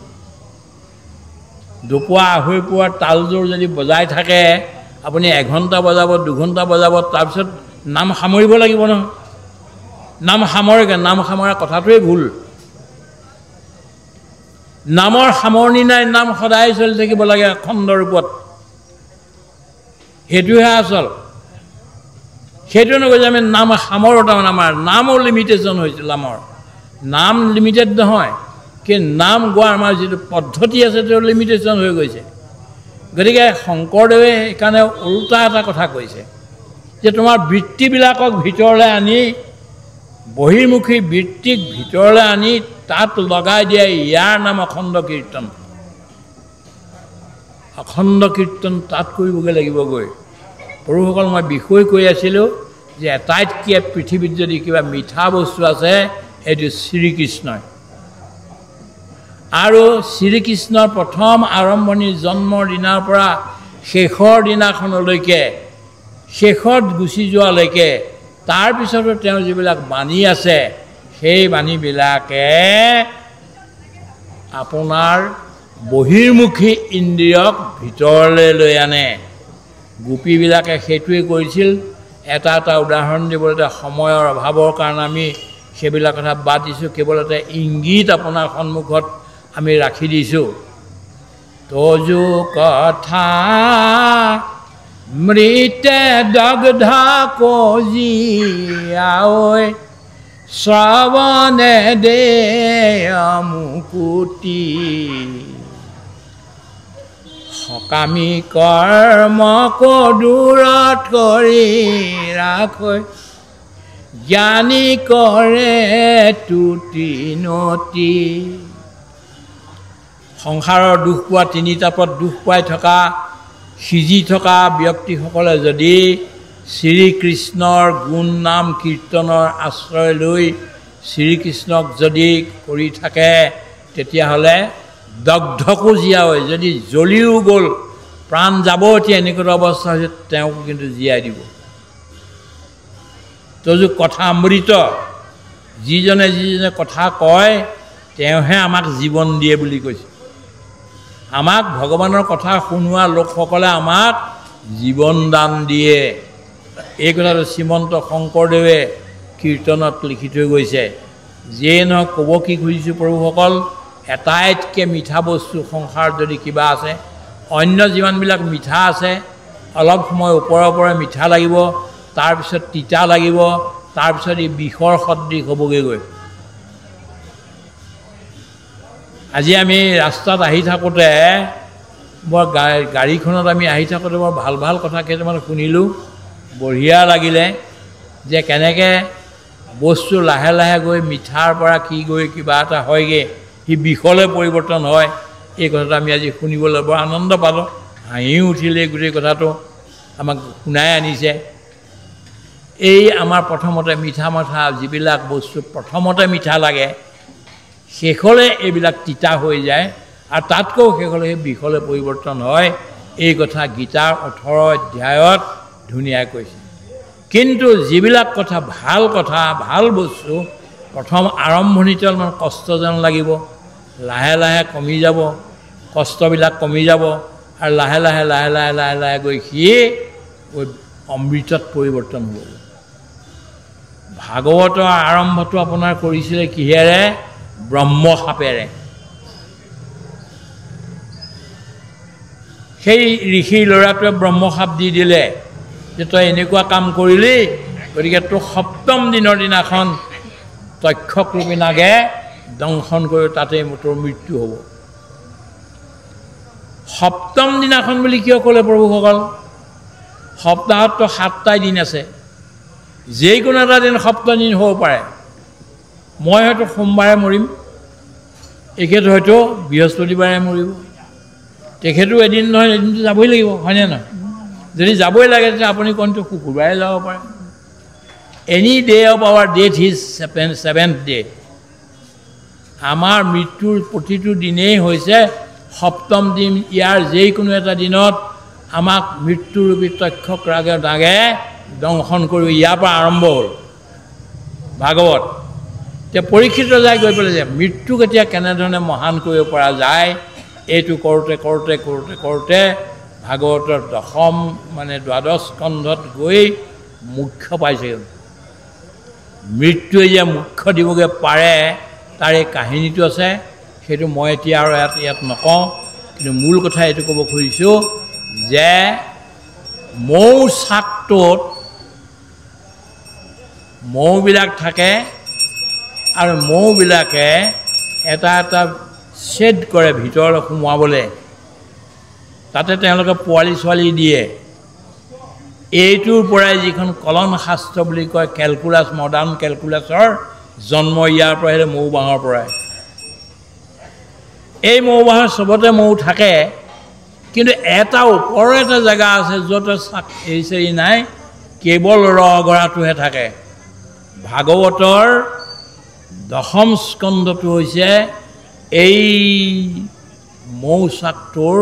দুপুৱা আঢ়ৈ পুৱাৰ তালযোৰ যদি বজাই থাকে আপুনি 1 ঘণ্টা বজাব 2 ঘণ্টা বজাব তাৰপিছত নাম সামৰিব লাগিব নহয় নাম সামৰা কথাটোৱে ভুল নামৰ সামৰণি নাই নাম সদায় চলি থাকিব লাগে খণ্ড ৰূপত সেইটোহে আচল সেইটো নকয় যে আমি নাম সামৰো তাৰমানে আমাৰ নামৰ লিমিটেশ্যন হৈছিল নাম লিমিটেড নহয় কি নাম গোৱাৰ আমাৰ যিটো পদ্ধতি আছে সেইটো লিমিটেশ্যন হৈ গৈছে গতিকে শংকৰদেৱে এইকাৰণে উল্টা এটা কথা কৈছে যে তোমাৰ বৃত্তিবিলাকক ভিতৰলৈ আনি বহিৰ্মুখী বৃত্তিক ভিতৰলৈ আনি তাত লগাই দিয়া ইয়াৰ নাম অখণ্ড কীৰ্তন তাত কৰিবগৈ লাগিবগৈ প্ৰভুসকল মই বিষয় কৈ আছিলোঁ যে এটাইতকৈ পৃথিৱীত যদি কিবা মিঠা বস্তু আছে এইটো শ্ৰীকৃষ্ণই আৰু শ্ৰীকৃষ্ণৰ প্ৰথম আৰম্ভণিৰ জন্মৰ দিনাৰ পৰা শেষৰ দিনাখনলৈকে শেষত গুচি যোৱালৈকে তাৰপিছতো তেওঁ যিবিলাক বাণী আছে সেই বাণীবিলাকে আপোনাৰ বহিৰ্মুখী ইন্দ্ৰিয়ক ভিতৰলৈ লৈ আনে গোপীবিলাকে সেইটোৱে কৰিছিল এটা উদাহৰণ দিবলৈ সময়ৰ অভাৱৰ কাৰণে আমি সেইবিলাক কথা বাদ দিছোঁ কেৱল এটা ইংগিত আপোনাৰ সন্মুখত আমি ৰাখি দিছোঁ তজু কথা মৃতে দগ্ধা কজিয়াঐ শ্ৰৱণে দে মুকুতি সকামী কৰ্ম কদূৰত কৰি ৰাখৈ জ্ঞানী কৰে তুতি নতি সংসাৰৰ দুখ পোৱা তিনি তাপত দুখ পাই থকা সিজি থকা ব্যক্তিসকলে যদি শ্ৰীকৃষ্ণৰ গুণ নাম কীৰ্তনৰ আশ্ৰয় লৈ শ্ৰীকৃষ্ণক যদি কৰি থাকে তেতিয়াহ'লে দগ্ধকো জীয়া হয় যদি জ্বলিও গ'ল প্ৰাণ যাব এতিয়া এনেকুৱা অৱস্থা হৈছে তেওঁক কিন্তু জীয়াই দিব তজু কথা অমৃত যিজনে কথা কয় তেওঁহে আমাক জীৱন দিয়ে বুলি কৈছে আমাক ভগৱানৰ কথা শুনোৱা লোকসকলে আমাক জীৱন দান দিয়ে এই কথাটো শ্ৰীমন্ত শংকৰদেৱে কীৰ্তনত লিখি থৈ গৈছে যিয়ে নহওক ক'ব কি খুজিছোঁ প্ৰভুসকল এটাইতকৈ মিঠা বস্তু সংসাৰ যদি কিবা আছে অন্য যিমানবিলাক মিঠা আছে অলপ সময় ওপৰে মিঠা লাগিব তাৰপিছত তিতা লাগিব তাৰপিছত এই বিষৰ সদৃশ হ'বগৈ গৈ আজি আমি ৰাস্তাত আহি থাকোঁতে বৰ গাড়ীখনত আমি আহি থাকোঁতে বৰ ভাল কথা কেইটামান শুনিলোঁ বঢ়িয়া লাগিলে যে কেনেকৈ বস্তু লাহে লাহে গৈ মিঠাৰ পৰা কি গৈ কিবা এটা হয়গৈ সি বিষলৈ পৰিৱৰ্তন হয় এই কথাটো আমি আজি শুনিবলৈ বৰ আনন্দ পালোঁ, হাঁহিও উঠিলে গোটেই কথাটো আমাক শুনাই আনিছে। এই আমাৰ প্ৰথমতে মিঠা যিবিলাক বস্তু প্ৰথমতে মিঠা লাগে, শেষলৈ এইবিলাক তিতা হৈ যায়, আৰু তাতকৈও শেষলৈ সেই বিষলৈ পৰিৱৰ্তন হয়। এই কথা গীতাৰ 18 অধ্যায়ত ধুনীয়াকৈ কৈছে। কিন্তু যিবিলাক কথা, ভাল বস্তু প্ৰথম আৰম্ভণিতে অলপমান কষ্ট যেন লাগিব, লাহে লাহে কমি যাব, কষ্টবিলাক কমি যাব, আৰু লাহে লাহে গৈ সিয়ে অমৃতত পৰিৱৰ্তন হ'ব। ভাগৱতৰ আৰম্ভটো আপোনাৰ কৰিছিলে কিহেৰে? ব্ৰহ্মসাপেৰে। সেই ঋষিৰ ল'ৰাটোৱে ব্ৰহ্মসাপ দি দিলে যে তই এনেকুৱা কাম কৰিলি, গতিকে তোৰ সপ্তম দিনৰ দিনাখন তক্ষকৰূপী নাগে দংশন কৰি তাতেই তোৰ মৃত্যু হ'ব। সপ্তম দিনাখন বুলি কিয় ক'লে প্ৰভুসকল? সপ্তাহততো 7টাই দিন আছে, যিকোনো এটা দিন সপ্তম দিন হ'ব পাৰে। মই হয়তো সোমবাৰে মৰিম, এখেত হয়তো বৃহস্পতিবাৰে মৰিব, তেখেতো এদিন নহয় এদিনটো যাবই লাগিব, হয়নে নহয়? যদি যাবই লাগে তেতিয়া আপুনি কোনটো শুকুৰবাৰে যাব পাৰে। Any day of our death is 7th day. আমাৰ মৃত্যুৰ প্ৰতিটো দিনেই হৈছে সপ্তম দিন। ইয়াৰ যিকোনো এটা দিনত আমাক মৃত্যুৰূপী তক্ষক নাগে দংশন কৰিব। ইয়াৰ পৰা আৰম্ভ হ'ল ভাগৱত। এতিয়া পৰীক্ষিত যায় গৈ পেলাই যে মৃত্যুক এতিয়া কেনেধৰণে মহান কৰিব পৰা যায়, এইটো কৰোঁতে ভাগৱতৰ দ্বাদশ স্কন্ধত গৈ মুখ্য পাইছে। মৃত্যুৱে যে মুখ্য দিবগৈ পাৰে তাৰ এই কাহিনীটো আছে, সেইটো মই এতিয়া আৰু ইয়াত নকওঁ। কিন্তু মূল কথা এইটো ক'ব খুজিছোঁ যে মৌচাকটোত মৌবিলাক থাকে, আৰু মৌবিলাকে এটা ছেদ কৰে ভিতৰলৈ সোমোৱাবলৈ, তাতে তেওঁলোকে পোৱালি ছোৱালী দিয়ে। এইটোৰ পৰাই যিখন কলন শাস্ত্ৰ বুলি কয়, কেলকুলাছ, মডাৰ্ণ কেলকুলাছৰ জন্ম ইয়াৰ পৰা মৌ বাঁহৰ পৰাই। এই মৌ বাঁহৰ চবতে মৌ থাকে, কিন্তু এটা ওপৰৰ এটা জেগা আছে য'ত চাৰি নাই, কেৱল ৰগৰাটোহে থাকে। ভাগৱতৰ দশম স্কন্ধটো হৈছে এই মৌচাকটোৰ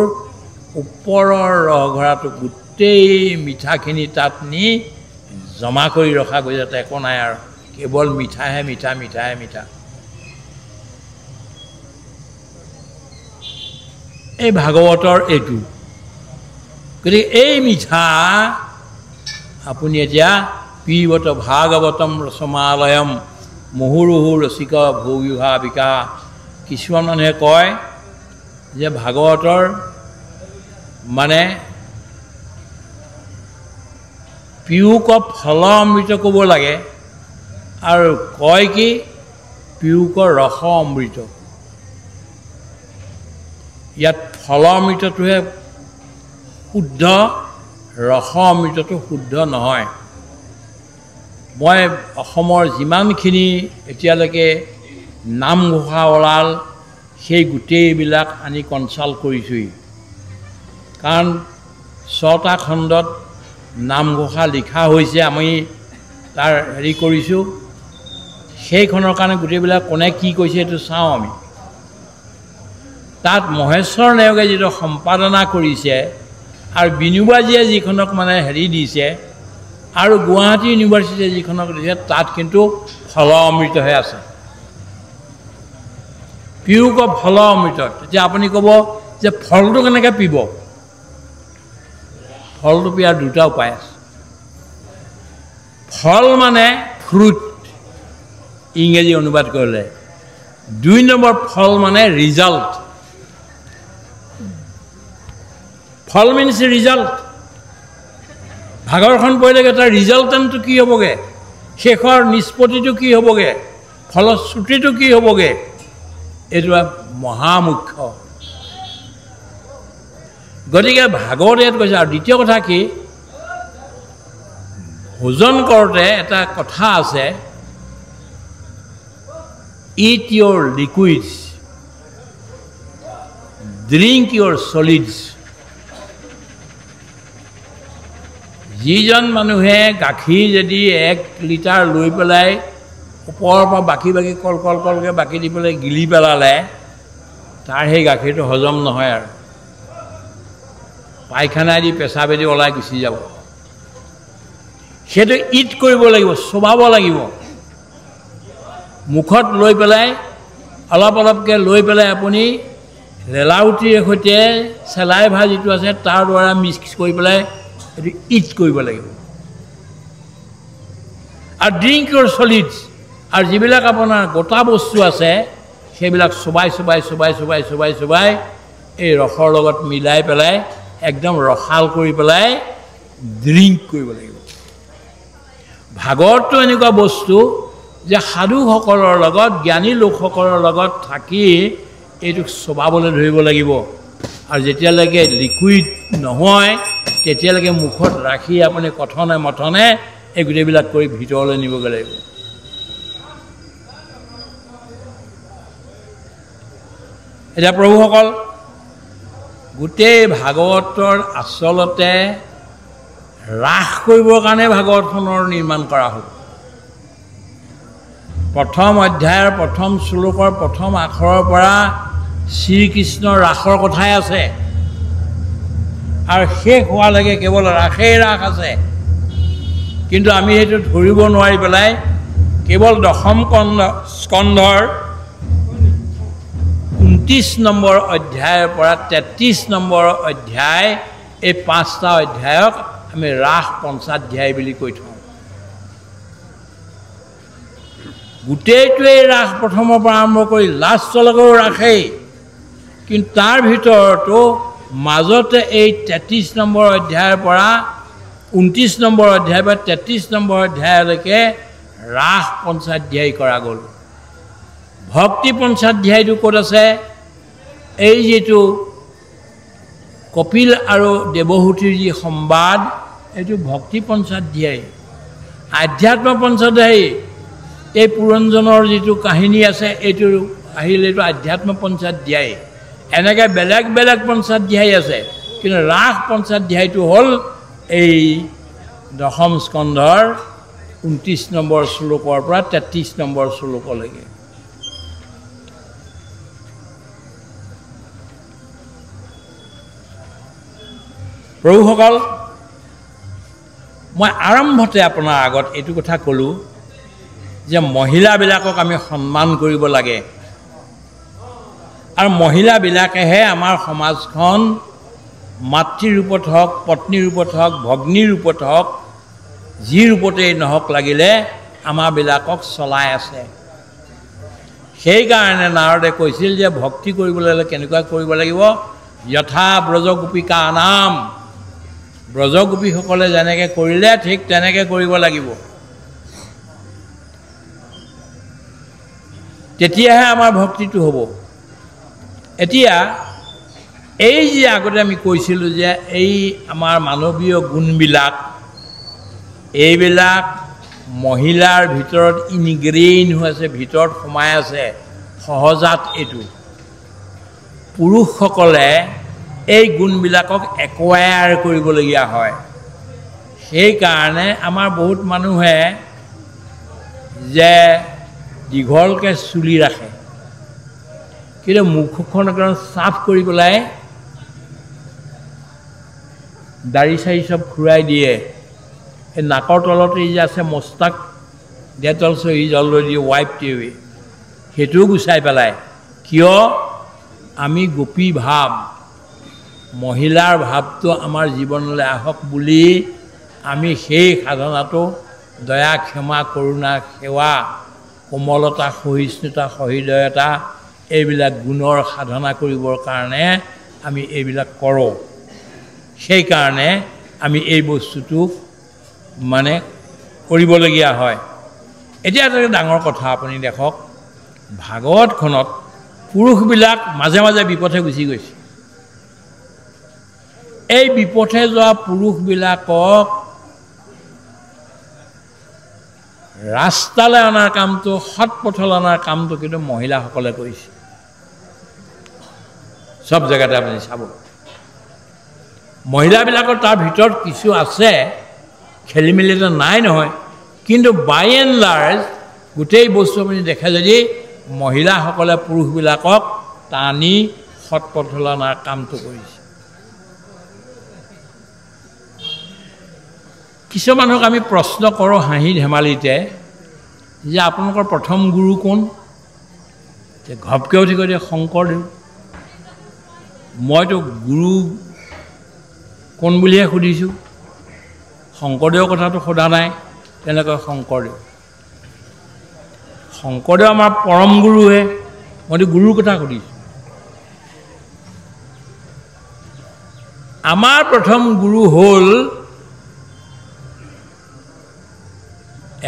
ওপৰৰ ৰগৰাটো, গোটেই মিঠাখিনি তাত নি জমা কৰি ৰখা গৈছে, যাতে একো নাই আৰু কেৱল মিঠাহে মিঠা। এই ভাগৱতৰ এইটো। গতিকে এই মিঠা আপুনি এতিয়া পিবত ভাগৱতম ৰসমালয়ম মুহুৰুহু ৰসিক ভোগিভাবিকা। কিছুমান মানুহে কয় যে ভাগৱতৰ মানে পিয়ুক ফল অমৃত ক'ব লাগে, আৰু কয় কি পিয়ুকৰ ৰস অমৃত। ইয়াত ফল অমৃতটোহে শুদ্ধ, ৰস অমৃতটো শুদ্ধ নহয়। মই অসমৰ যিমানখিনি এতিয়ালৈকে নামঘোষা ওলাল সেই গোটেইবিলাক আনি কনচাল্ট কৰিছোঁহি, কাৰণ 6টা খণ্ডত নামঘোষা লিখা হৈছে, আমি তাৰ কৰিছোঁ। সেইখনৰ কাৰণে গোটেইবিলাক কোনে কি কৈছে এইটো চাওঁ আমি। তাত মহেশ্বৰ নেওগে যিটো সম্পাদনা কৰিছে, আৰু বিনুবাজীয়ে যিখনক দিছে, আৰু গুৱাহাটী ইউনিভাৰ্চিটিয়ে যিখনক দিছে, তাত কিন্তু ফল অমৃতহে আছে, পিয়ুক ফল অমৃত। তেতিয়া আপুনি ক'ব যে ফলটো কেনেকৈ পিব? ফলটো পিয়াৰ দুটা উপায় আছে। ফল মানে ফ্ৰুট, ইংৰাজী অনুবাদ কৰিলে। 2 নম্বৰ ফল মানে ৰিজাল্ট। ফল মিনছ ৰিজাল্ট। ভাগৱতখন পঢ়িলে তাৰ ৰিজাল্টেণ্টটো কি হ'বগৈ, শেষৰ নিষ্পত্তিটো কি হ'বগৈ, ফলশ্ৰুতিটো কি হ'বগৈ, এইটো মহামুখ্য। গতিকে ভাগৱত ইয়াত কৈছে। আৰু দ্বিতীয় কথা কি, ভোজন কৰোঁতে এটা কথা আছে, it your liquids drink your solids. যিজন মানুহে গাখীৰ যদি 1 লিটাৰ লৈ পেলাই ওপৰৰ পৰা বাকি কলকে বাকি দি পেলাই গিলি পেলালে তাৰ সেই গাখীৰটো হজম নহয় আৰু পায়খানা দি পেছাবেদি ওলাই গুচি যাব সেইটো ইট কৰিব লাগিব চবাব লাগিব মুখত লৈ পেলাই অলপকে লৈ পেলাই আপুনি লেলাউটিৰ সৈতে চেলাইভা যিটো আছে তাৰ দ্বাৰা মিক্স কৰি পেলাই এটো ইট কৰিব লাগিব আৰু ড্ৰিংক ইউৰ সলিডছ আৰু যিবিলাক আপোনাৰ গোটা বস্তু আছে সেইবিলাক সবাই এই ৰসৰ লগত মিলাই পেলাই একদম ৰসাল কৰি পেলাই ড্ৰিংক কৰিব লাগিব ভাগৱতটো এনেকুৱা বস্তু যে সাধুসকলৰ লগত জ্ঞানী লোকসকলৰ লগত থাকি এইটো সবাবলৈ ধৰিব লাগিব আৰু যেতিয়ালৈকে লিকুইড নহয় তেতিয়ালৈকে মুখত ৰাখি আপুনি কথনে মথনে এই গোটেইবিলাক কৰি ভিতৰলৈ নিবগৈ লাগিব এতিয়া প্ৰভুসকল গোটেই ভাগৱতৰ আচলতে ৰাস কৰিবৰ কাৰণে ভাগৱতখনৰ নিৰ্মাণ কৰা হ'ল প্ৰথম অধ্যায়ৰ প্ৰথম শ্লোকৰ প্ৰথম আখৰৰ পৰা শ্ৰীকৃষ্ণৰ ৰাসৰ কথাই আছে আৰু শেষ হোৱালৈকে কেৱল ৰাসেই ৰাস আছে কিন্তু আমি সেইটো ধৰিব নোৱাৰি পেলাই কেৱল দশম স্কন্ধৰ 29 নম্বৰ অধ্যায়ৰ পৰা 33 নম্বৰ অধ্যায় এই 5টা অধ্যায়ক আমি ৰাস পঞ্চাধ্যায় বুলি কৈ থওঁ গোটেইটোৱে ৰাস প্ৰথমৰ পৰা আৰম্ভ কৰি লাষ্টলৈকে ৰাখেই কিন্তু তাৰ ভিতৰতো মাজতে এই 33 নম্বৰ অধ্যায়ৰ পৰা 29 নম্বৰ অধ্যায় বা 33 নম্বৰ অধ্যায়লৈকে ৰাস পঞ্চাধ্যায় কৰা গ'ল ভক্তি পঞ্চাধ্যায়টো ক'ত আছে এই যেটো কপিল আৰু দেৱহূতিৰ যি সংবাদ এইটো ভক্তি পঞ্চাধ্যায় আধ্যাত্ম পঞ্চাধ্যায় এই পুৰঞ্জনৰ যেটো কাহিনী আছে এইটো আহিলে এইটো আধ্যাত্ম পঞ্চাধ্যায় এনেকৈ বেলেগ পঞ্চাধ্যায় আছে কিন্তু ৰাস পঞ্চাধ্যায়টো হ'ল এই দশম স্কন্ধৰ 29 নম্বৰ শ্লোকৰ পৰা 33 নম্বৰ শ্লোকলৈকে প্ৰভুসকল মই আৰম্ভতে আপোনাৰ আগত এইটো কথা ক'লো যে মহিলাবিলাকক আমি সন্মান কৰিব লাগে আৰু মহিলাবিলাকেহে আমাৰ সমাজখন মাতৃৰ ৰূপত হওক পত্নীৰ ৰূপত হওক ভগ্নীৰ ৰূপত হওক যি ৰূপতেই নহওক লাগিলে আমাৰবিলাকক চলাই আছে সেইকাৰণে নাৰদে কৈছিল যে ভক্তি কৰিবলৈ হ'লে কেনেকুৱা কৰিব লাগিব যথা ব্ৰজগোপিকা নাম ব্ৰজগোপীসকলে যেনেকৈ কৰিলে ঠিক তেনেকৈ কৰিব লাগিব তেতিয়াহে আমাৰ ভক্তিটো হ'ব এতিয়া এই যে আগতে আমি কৈছিলোঁ যে এই আমাৰ মানৱীয় গুণবিলাক এইবিলাক মহিলাৰ ভিতৰত ইনগ্ৰেইন হৈ আছে ভিতৰত সোমাই আছে সহজাত এইটো পুৰুষসকলে এই গুণবিলাকক একোয়াৰ কৰিবলগীয়া হয় সেইকাৰণে আমাৰ বহুত মানুহে যে দীঘলকৈ চুলি ৰাখে কিন্তু মুখখন অকণ চাফ কৰি পেলাই দাড়ি চাৰি চব খুৰাই দিয়ে এই নাকৰ তলতে যে আছে মস্তাক ডেটল চহি জল দি ৱাইপ টিউবে সেইটোও গুচাই পেলায় কিয় আমি গোপী ভাৱ মহিলাৰ ভাৱটো আমাৰ জীৱনলৈ আহক বুলি আমি সেই সাধনাটো দয়া ক্ষমা কৰুণা সেৱা কোমলতা সহিষ্ণুতা সহৃদয়তা এইবিলাক গুণৰ সাধনা কৰিবৰ কাৰণে আমি এইবিলাক কৰোঁ সেইকাৰণে আমি এই বস্তুটো মানে কৰিবলগীয়া হয় এতিয়া এটা ডাঙৰ কথা আপুনি দেখক ভাগৱতখনত পুৰুষবিলাক মাজে মাজে বিপথে গুচি গৈছে এই বিপথে যোৱা পুৰুষবিলাকক ৰাস্তালৈ অনাৰ কামটো সৎ পথলৈ অনাৰ কামটো কিন্তু মহিলাসকলে কৰিছে সব জেগাতে আপুনি চাব মহিলাবিলাকৰ তাৰ ভিতৰত কিছু আছে খেলি মেলি এটা নাই নহয় কিন্তু বাই এণ্ড লাৰ্জ গোটেই বস্তু আপুনি দেখে যদি মহিলাসকলে পুৰুষবিলাকক টানি সৎ পথলৈ অনাৰ কামটো কৰিছে কিছুমানক আমি প্ৰশ্ন কৰোঁ হাঁহি ধেমালিতে যে আপোনালোকৰ প্ৰথম গুৰু কোন যে ঘপকৈ উঠি কৈ দিয়ে শংকৰদেৱ মইতো গুৰু কোন বুলিহে সুধিছোঁ শংকৰদেৱৰ কথাটো সোধা নাই তেনেকৈ শংকৰদেৱ আমাৰ পৰম গুৰুহে মইতো গুৰুৰ কথা সুধিছোঁ আমাৰ প্ৰথম গুৰু হ'ল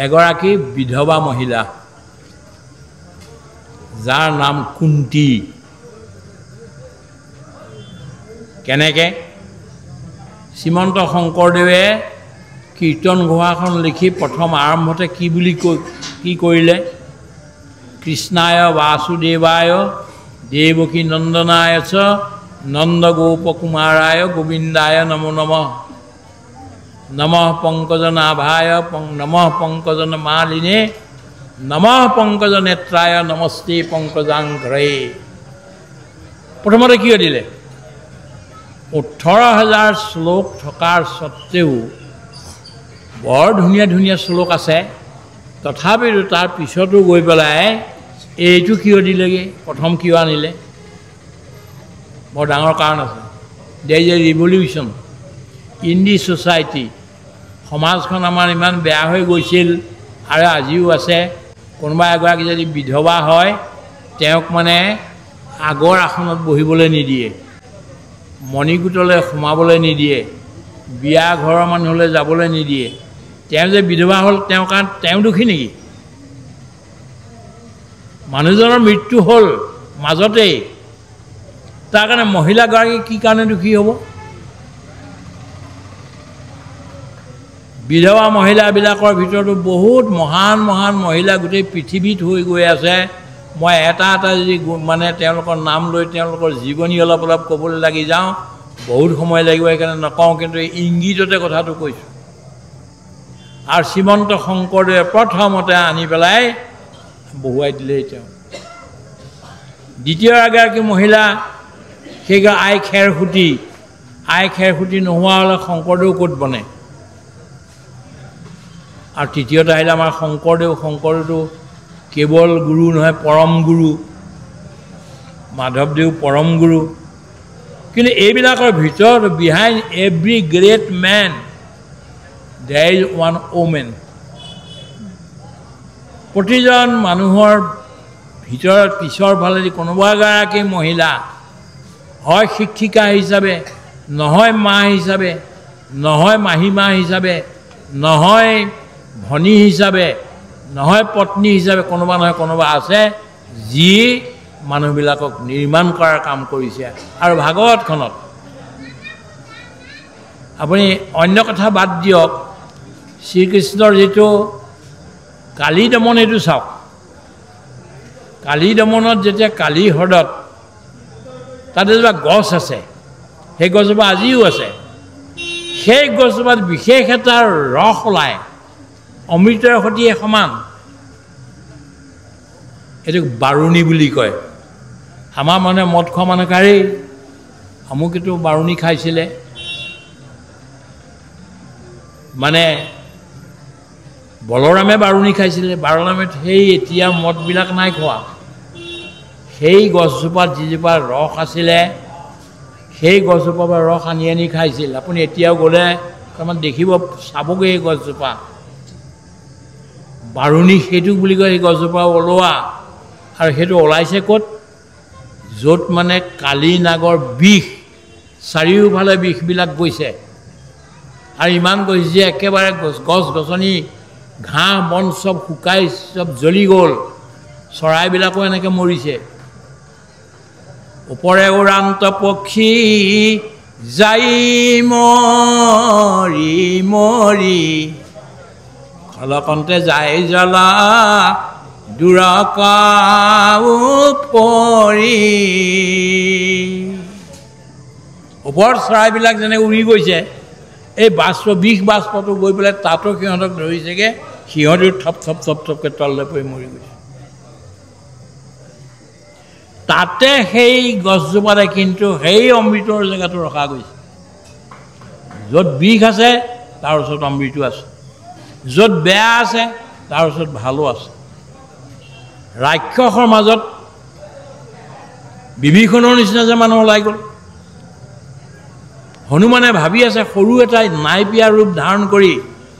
এগৰাকী বিধৱা মহিলা যাৰ নাম কুন্তি কেনেকৈ শ্ৰীমন্ত শংকৰদেৱে কীৰ্তন ঘোষাখন লিখি প্ৰথম আৰম্ভতে কি বুলি কি কৰিলে কৃষ্ণায় বাসুদেৱায় দেৱকী নন্দনায় চ নন্দ গোপকুমাৰায় গোবিন্দায় নমো নমঃ নমঃ পংকজনাভায় নমঃ পংকজনমালিনে নমঃ পংকজনেত্ৰায় নমস্তে পংকজাংঘ্ৰে প্ৰথমতে কি দিলে 18,000 শ্লোক থকাৰ সত্ত্বেও বৰ ধুনীয়া ধুনীয়া শ্লোক আছে তথাপিও তাৰ পিছতো গৈ পেলাই এইটো কিয় দিলেগৈ প্ৰথম কিয় আনিলে বৰ ডাঙৰ কাৰণ আছে দেৰ is a revolution in the society সমাজখন আমাৰ ইমান বেয়া হৈ গৈছিল আৰু আজিও আছে কোনোবা এগৰাকী যদি বিধৱা হয় তেওঁক মানে আগৰ আসনত বহিবলৈ নিদিয়ে মণিকূটলৈ সোমাবলৈ নিদিয়ে বিয়া ঘৰৰ মানুহলৈ যাবলৈ নিদিয়ে তেওঁ যে বিধৱা হ'ল তেওঁ কাৰণ তেওঁ দুখী নেকি মানুহজনৰ মৃত্যু হ'ল মাজতেই তাৰ কাৰণে মহিলাগৰাকী কি কাৰণে দুখী হ'ব বিধৱা মহিলাবিলাকৰ ভিতৰতো বহুত মহান মহান মহিলা গোটেই পৃথিৱীত হৈ গৈ আছে মই এটা এটা যদি মানে তেওঁলোকৰ নাম লৈ তেওঁলোকৰ জীৱনী অলপ অলপ ক'বলৈ লাগি যাওঁ বহুত সময় লাগিব সেইকাৰণে নকওঁ কিন্তু ইংগিততে কথাটো কৈছোঁ আৰু শ্ৰীমন্ত শংকৰদেৱে প্ৰথমতে আনি পেলাই বহুৱাই দিলে তেওঁ দ্বিতীয় এগৰাকী মহিলা সেইগৰাকী আই খেৰসুঁতি নোহোৱা হ'লে শংকৰদেৱ ক'ত বনে আৰু তৃতীয়তে আহিলে আমাৰ শংকৰদেৱটো কেৱল গুৰু নহয় পৰম গুৰু মাধৱদেৱ পৰম গুৰু কিন্তু এইবিলাকৰ ভিতৰত behind every great men there is one woman প্ৰতিজন মানুহৰ ভিতৰত পিছৰ ফালেদি কোনোবা এগৰাকী মহিলা হয় শিক্ষিকা হিচাপে নহয় মা হিচাপে নহয় মাহীমা হিচাপে নহয় ভনী হিচাপে নহয় পত্নী হিচাপে কোনোবা নহয় কোনোবা আছে যি মানুহবিলাকক নিৰ্মাণ কৰাৰ কাম কৰিছে আৰু ভাগৱতখনত আপুনি অন্য কথা বাদ দিয়ক শ্ৰীকৃষ্ণৰ যিটো কালী দমন এইটো চাওক কালী দমনত যেতিয়া কালী হ্ৰদত তাতে যেনিবা গছ আছে সেই গছজোপা আজিও আছে সেই গছজোপাত বিশেষ এটা ৰস ওলায় অমৃতৰ সৈতে সমান এইটো বাৰুণী বুলি কয় আমাৰ মানে মদ খোৱা মানুহ কাৰেই আমুকেতো বাৰুণী খাইছিলে মানে বলৰামে বাৰুণী খাইছিলে বলৰামে সেই এতিয়া মদবিলাক নাই খোৱা সেই গছজোপাত যিজোপা ৰস আছিলে সেই গছজোপাৰ পৰা ৰস আনি আনি খাইছিল আপুনি এতিয়াও গ'লে অকণমান দেখিব চাবগৈ সেই গছজোপা বাৰুণী সেইটো বুলি কয় সেই গছজোপা ওলোৱা আৰু সেইটো ওলাইছে ক'ত য'ত মানে কালী নাগৰ বিষ চাৰিওফালে বিষবিলাক গৈছে আৰু ইমান গৈছে যে একেবাৰে গছ গছনি ঘাঁহ বন চব শুকাই চব জ্বলি গ'ল চৰাইবিলাকো এনেকৈ মৰিছে ওপৰে উৰান্ত পক্ষী যাই মৰি মৰি খলকন্তে যায় জ্বলা দূৰকাও পৰি ওপৰত চৰাইবিলাক যেনে উৰি গৈছে এই বাষ্প বিষ বাষ্পটো গৈ পেলাই তাতো সিহঁতক ধৰিছেগৈ সিহঁতেও থপ থপ থপ থপকৈ তললৈ পৰি মৰি গৈছে তাতে সেই গছজোপাতে কিন্তু সেই অমৃতৰ জেগাটো ৰখা গৈছে য'ত বিষ আছে তাৰ ওচৰত অমৃতো আছে য'ত বেয়া আছে তাৰ ওচৰত ভালো আছে ৰাক্ষসৰ মাজত বিভীষণৰ নিচিনা যে মানুহ ওলাই গ'ল হনুমানে ভাবি আছে সৰু এটাই নাইপিয়া ৰূপ ধাৰণ কৰি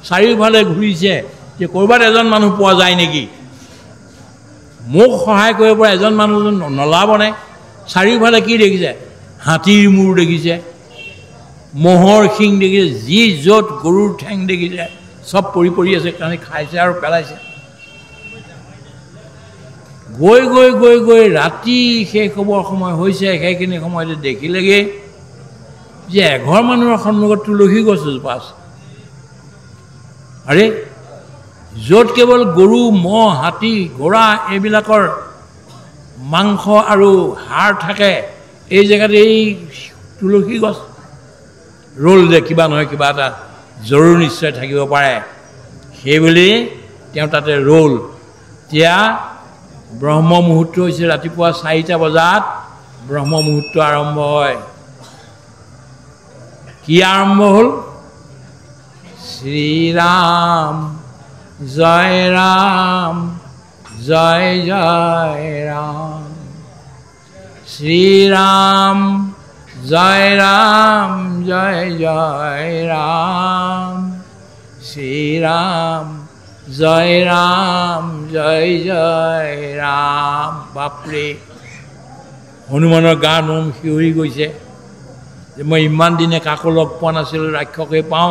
চাৰিওফালে ঘূৰিছে যে ক'ৰবাত এজন মানুহ পোৱা যায় নেকি মোক সহায় কৰিব পৰা এজন মানুহ নলাবনে চাৰিওফালে কি দেখিছে হাতীৰ মূৰ দেখিছে মহৰ শিং দেখিছে যি য'ত গৰুৰ ঠেং দেখিছে চব পৰি পৰি আছে কাৰণে খাইছে আৰু পেলাইছে গৈ গৈ গৈ গৈ ৰাতি শেষ হ'বৰ সময় হৈছে সেইখিনি সময়তে দেখিলেগৈ যে এঘৰ মানুহৰ সন্মুখত তুলসী গছ এজোপা আছে আৰে য'ত কেৱল গৰু মহ হাতী ঘোঁৰা এইবিলাকৰ মাংস আৰু হাড় থাকে এই জেগাত এই তুলসী গছ ৰ'ল যে কিবা নহয় কিবা এটা জৰুৰ নিশ্চয় থাকিব পাৰে সেইবুলি তেওঁ তাতে ৰ'ল এতিয়া ব্ৰহ্ম মুহূৰ্ত হৈছে ৰাতিপুৱা 4টা বজাত ব্ৰহ্ম মুহূৰ্ত আৰম্ভ হয় কি আৰম্ভ হ'ল শ্ৰীৰাম জয় ৰাম জয় জয় ৰাম শ্ৰীৰাম জয় ৰাম জয় জয় ৰাম শ্ৰীৰাম জয় ৰাম জয় জয় ৰাম বাপৰে হনুমানৰ গা নোম শিয়ৰি গৈছে যে মই ইমান দিনে কাকো লগ পোৱা নাছিলোঁ ৰাক্ষসে পাওঁ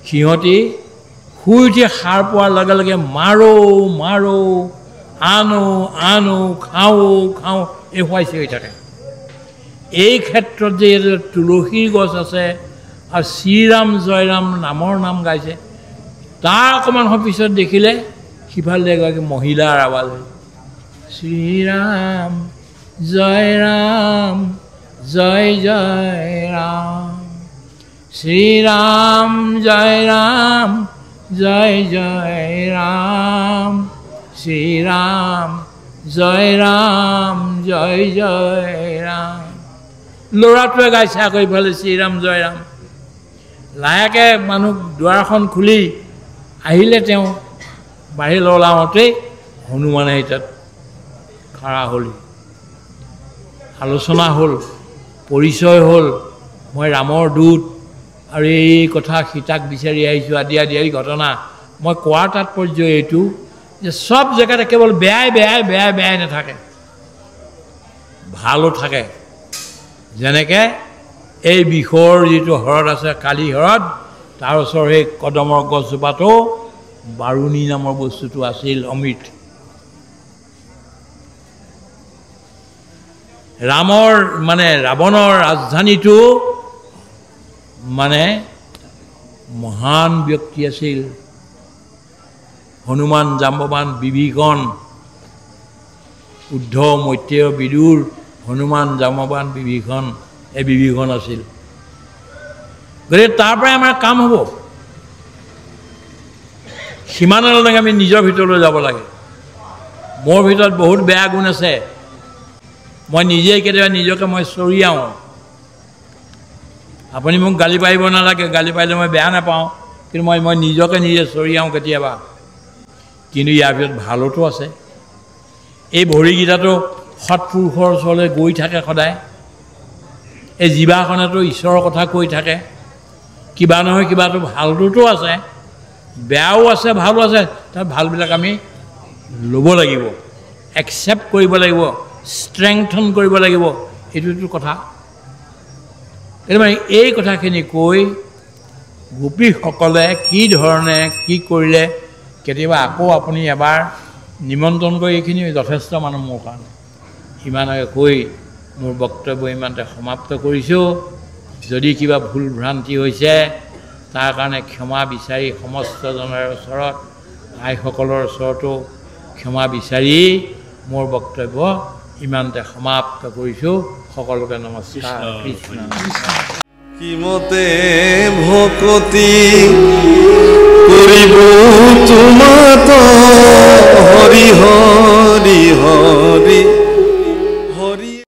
সিহঁতি শুই উঠি সাৰ পোৱাৰ লগে লগে মাৰো মাৰো আনো আনো খাওঁ খাওঁ এই খুৱাইছে হৈ থাকে এই ক্ষেত্ৰত যে তুলসীৰ গছ আছে আৰু শ্ৰীৰাম জয়ৰাম নামৰ নাম গাইছে তাৰ অকণমান পিছত দেখিলে সিফালে এগৰাকী মহিলাৰ আৱাজ হয় শ্ৰীৰাম জয় ৰাম জয় জয় ৰাম শ্ৰীৰাম জয় ৰাম জয় জয় ৰাম শ্ৰীৰাম জয় ৰাম জয় জয় ৰাম ল'ৰাটোৱে গাইছে আকৌ ইফালে শ্ৰীৰাম জয় ৰাম লাহেকৈ মানুহ দুৱাৰখন খুলি আহিলে তেওঁ বাহিৰলৈ ওলাওঁতেই হনুমানে তাত খাৰা হ'ল আলোচনা হ'ল পৰিচয় হ'ল মই ৰামৰ দূত আৰু এই কথা সীতাক বিচাৰি আহিছোঁ আদি আদি এই ঘটনা মই কোৱাৰ তাৎপৰ্য এইটো যে চব জেগাতে কেৱল বেয়াই বেয়াই বেয়াই বেয়াই নাথাকে ভালো থাকে যেনেকৈ এই বিষৰ যিটো হ্ৰদ আছে কালি হ্ৰদ তাৰ ওচৰৰ সেই কদমৰ গছজোপাতো বাৰুণী নামৰ বস্তুটো আছিল অমৃত ৰামৰ মানে ৰাৱণৰ ৰাজধানীটো মানে মহান ব্যক্তি আছিল হনুমান জাম্বৱান বিভীষণ উদ্ধৱ মৈত্ৰেয় বিদুৰ হনুমান জাম্বৱান বিভীষণ এই বিভীষণ আছিল গতিকে তাৰ পৰাই আমাৰ কাম হ'ব সিমানলৈকে আমি নিজৰ ভিতৰলৈ যাব লাগে মোৰ ভিতৰত বহুত বেয়া গুণ আছে মই নিজেই কেতিয়াবা নিজকে মই চৰিয়াওঁ আপুনি মোক গালি পাৰিব নালাগে গালি পাৰিলে মই বেয়া নাপাওঁ কিন্তু মই নিজকে নিজে চৰিয়াওঁ কেতিয়াবা কিন্তু ইয়াৰ ভিতৰত ভালোতো আছে এই ভৰিকেইটাতো সৎপুৰুষৰ ওচৰলৈ গৈ থাকে সদায় এই জিভাখনেতো ঈশ্বৰৰ কথা কৈ থাকে কিবা নহয় কিবাটো ভালটোতো আছে বেয়াও আছে ভালো আছে তাৰ ভালবিলাক আমি ল'ব লাগিব একচেপ্ট কৰিব লাগিব ষ্ট্ৰেংথন কৰিব লাগিব এইটোতো কথা এইটো মানে এই কথাখিনি কৈ গোপীসকলে কি ধৰণে কি কৰিলে কেতিয়াবা আকৌ আপুনি এবাৰ নিমন্ত্ৰণ কৰি এইখিনি যথেষ্ট মানুহ মোৰ কাৰণে ইমানকে কৈ মোৰ বক্তব্য ইমানতে সমাপ্ত কৰিছোঁ যদি কিবা ভুল ভ্ৰান্তি হৈছে তাৰ কাৰণে ক্ষমা বিচাৰি সমস্তজনৰ ওচৰত আইসকলৰ ওচৰতো ক্ষমা বিচাৰি মোৰ বক্তব্য ইমানতে সমাপ্ত কৰিছোঁ সকলোকে নমস্কাৰ কৃষ্ণ কিমতে ভকতি কৰিব তোমাত হৰি হৰি হৰি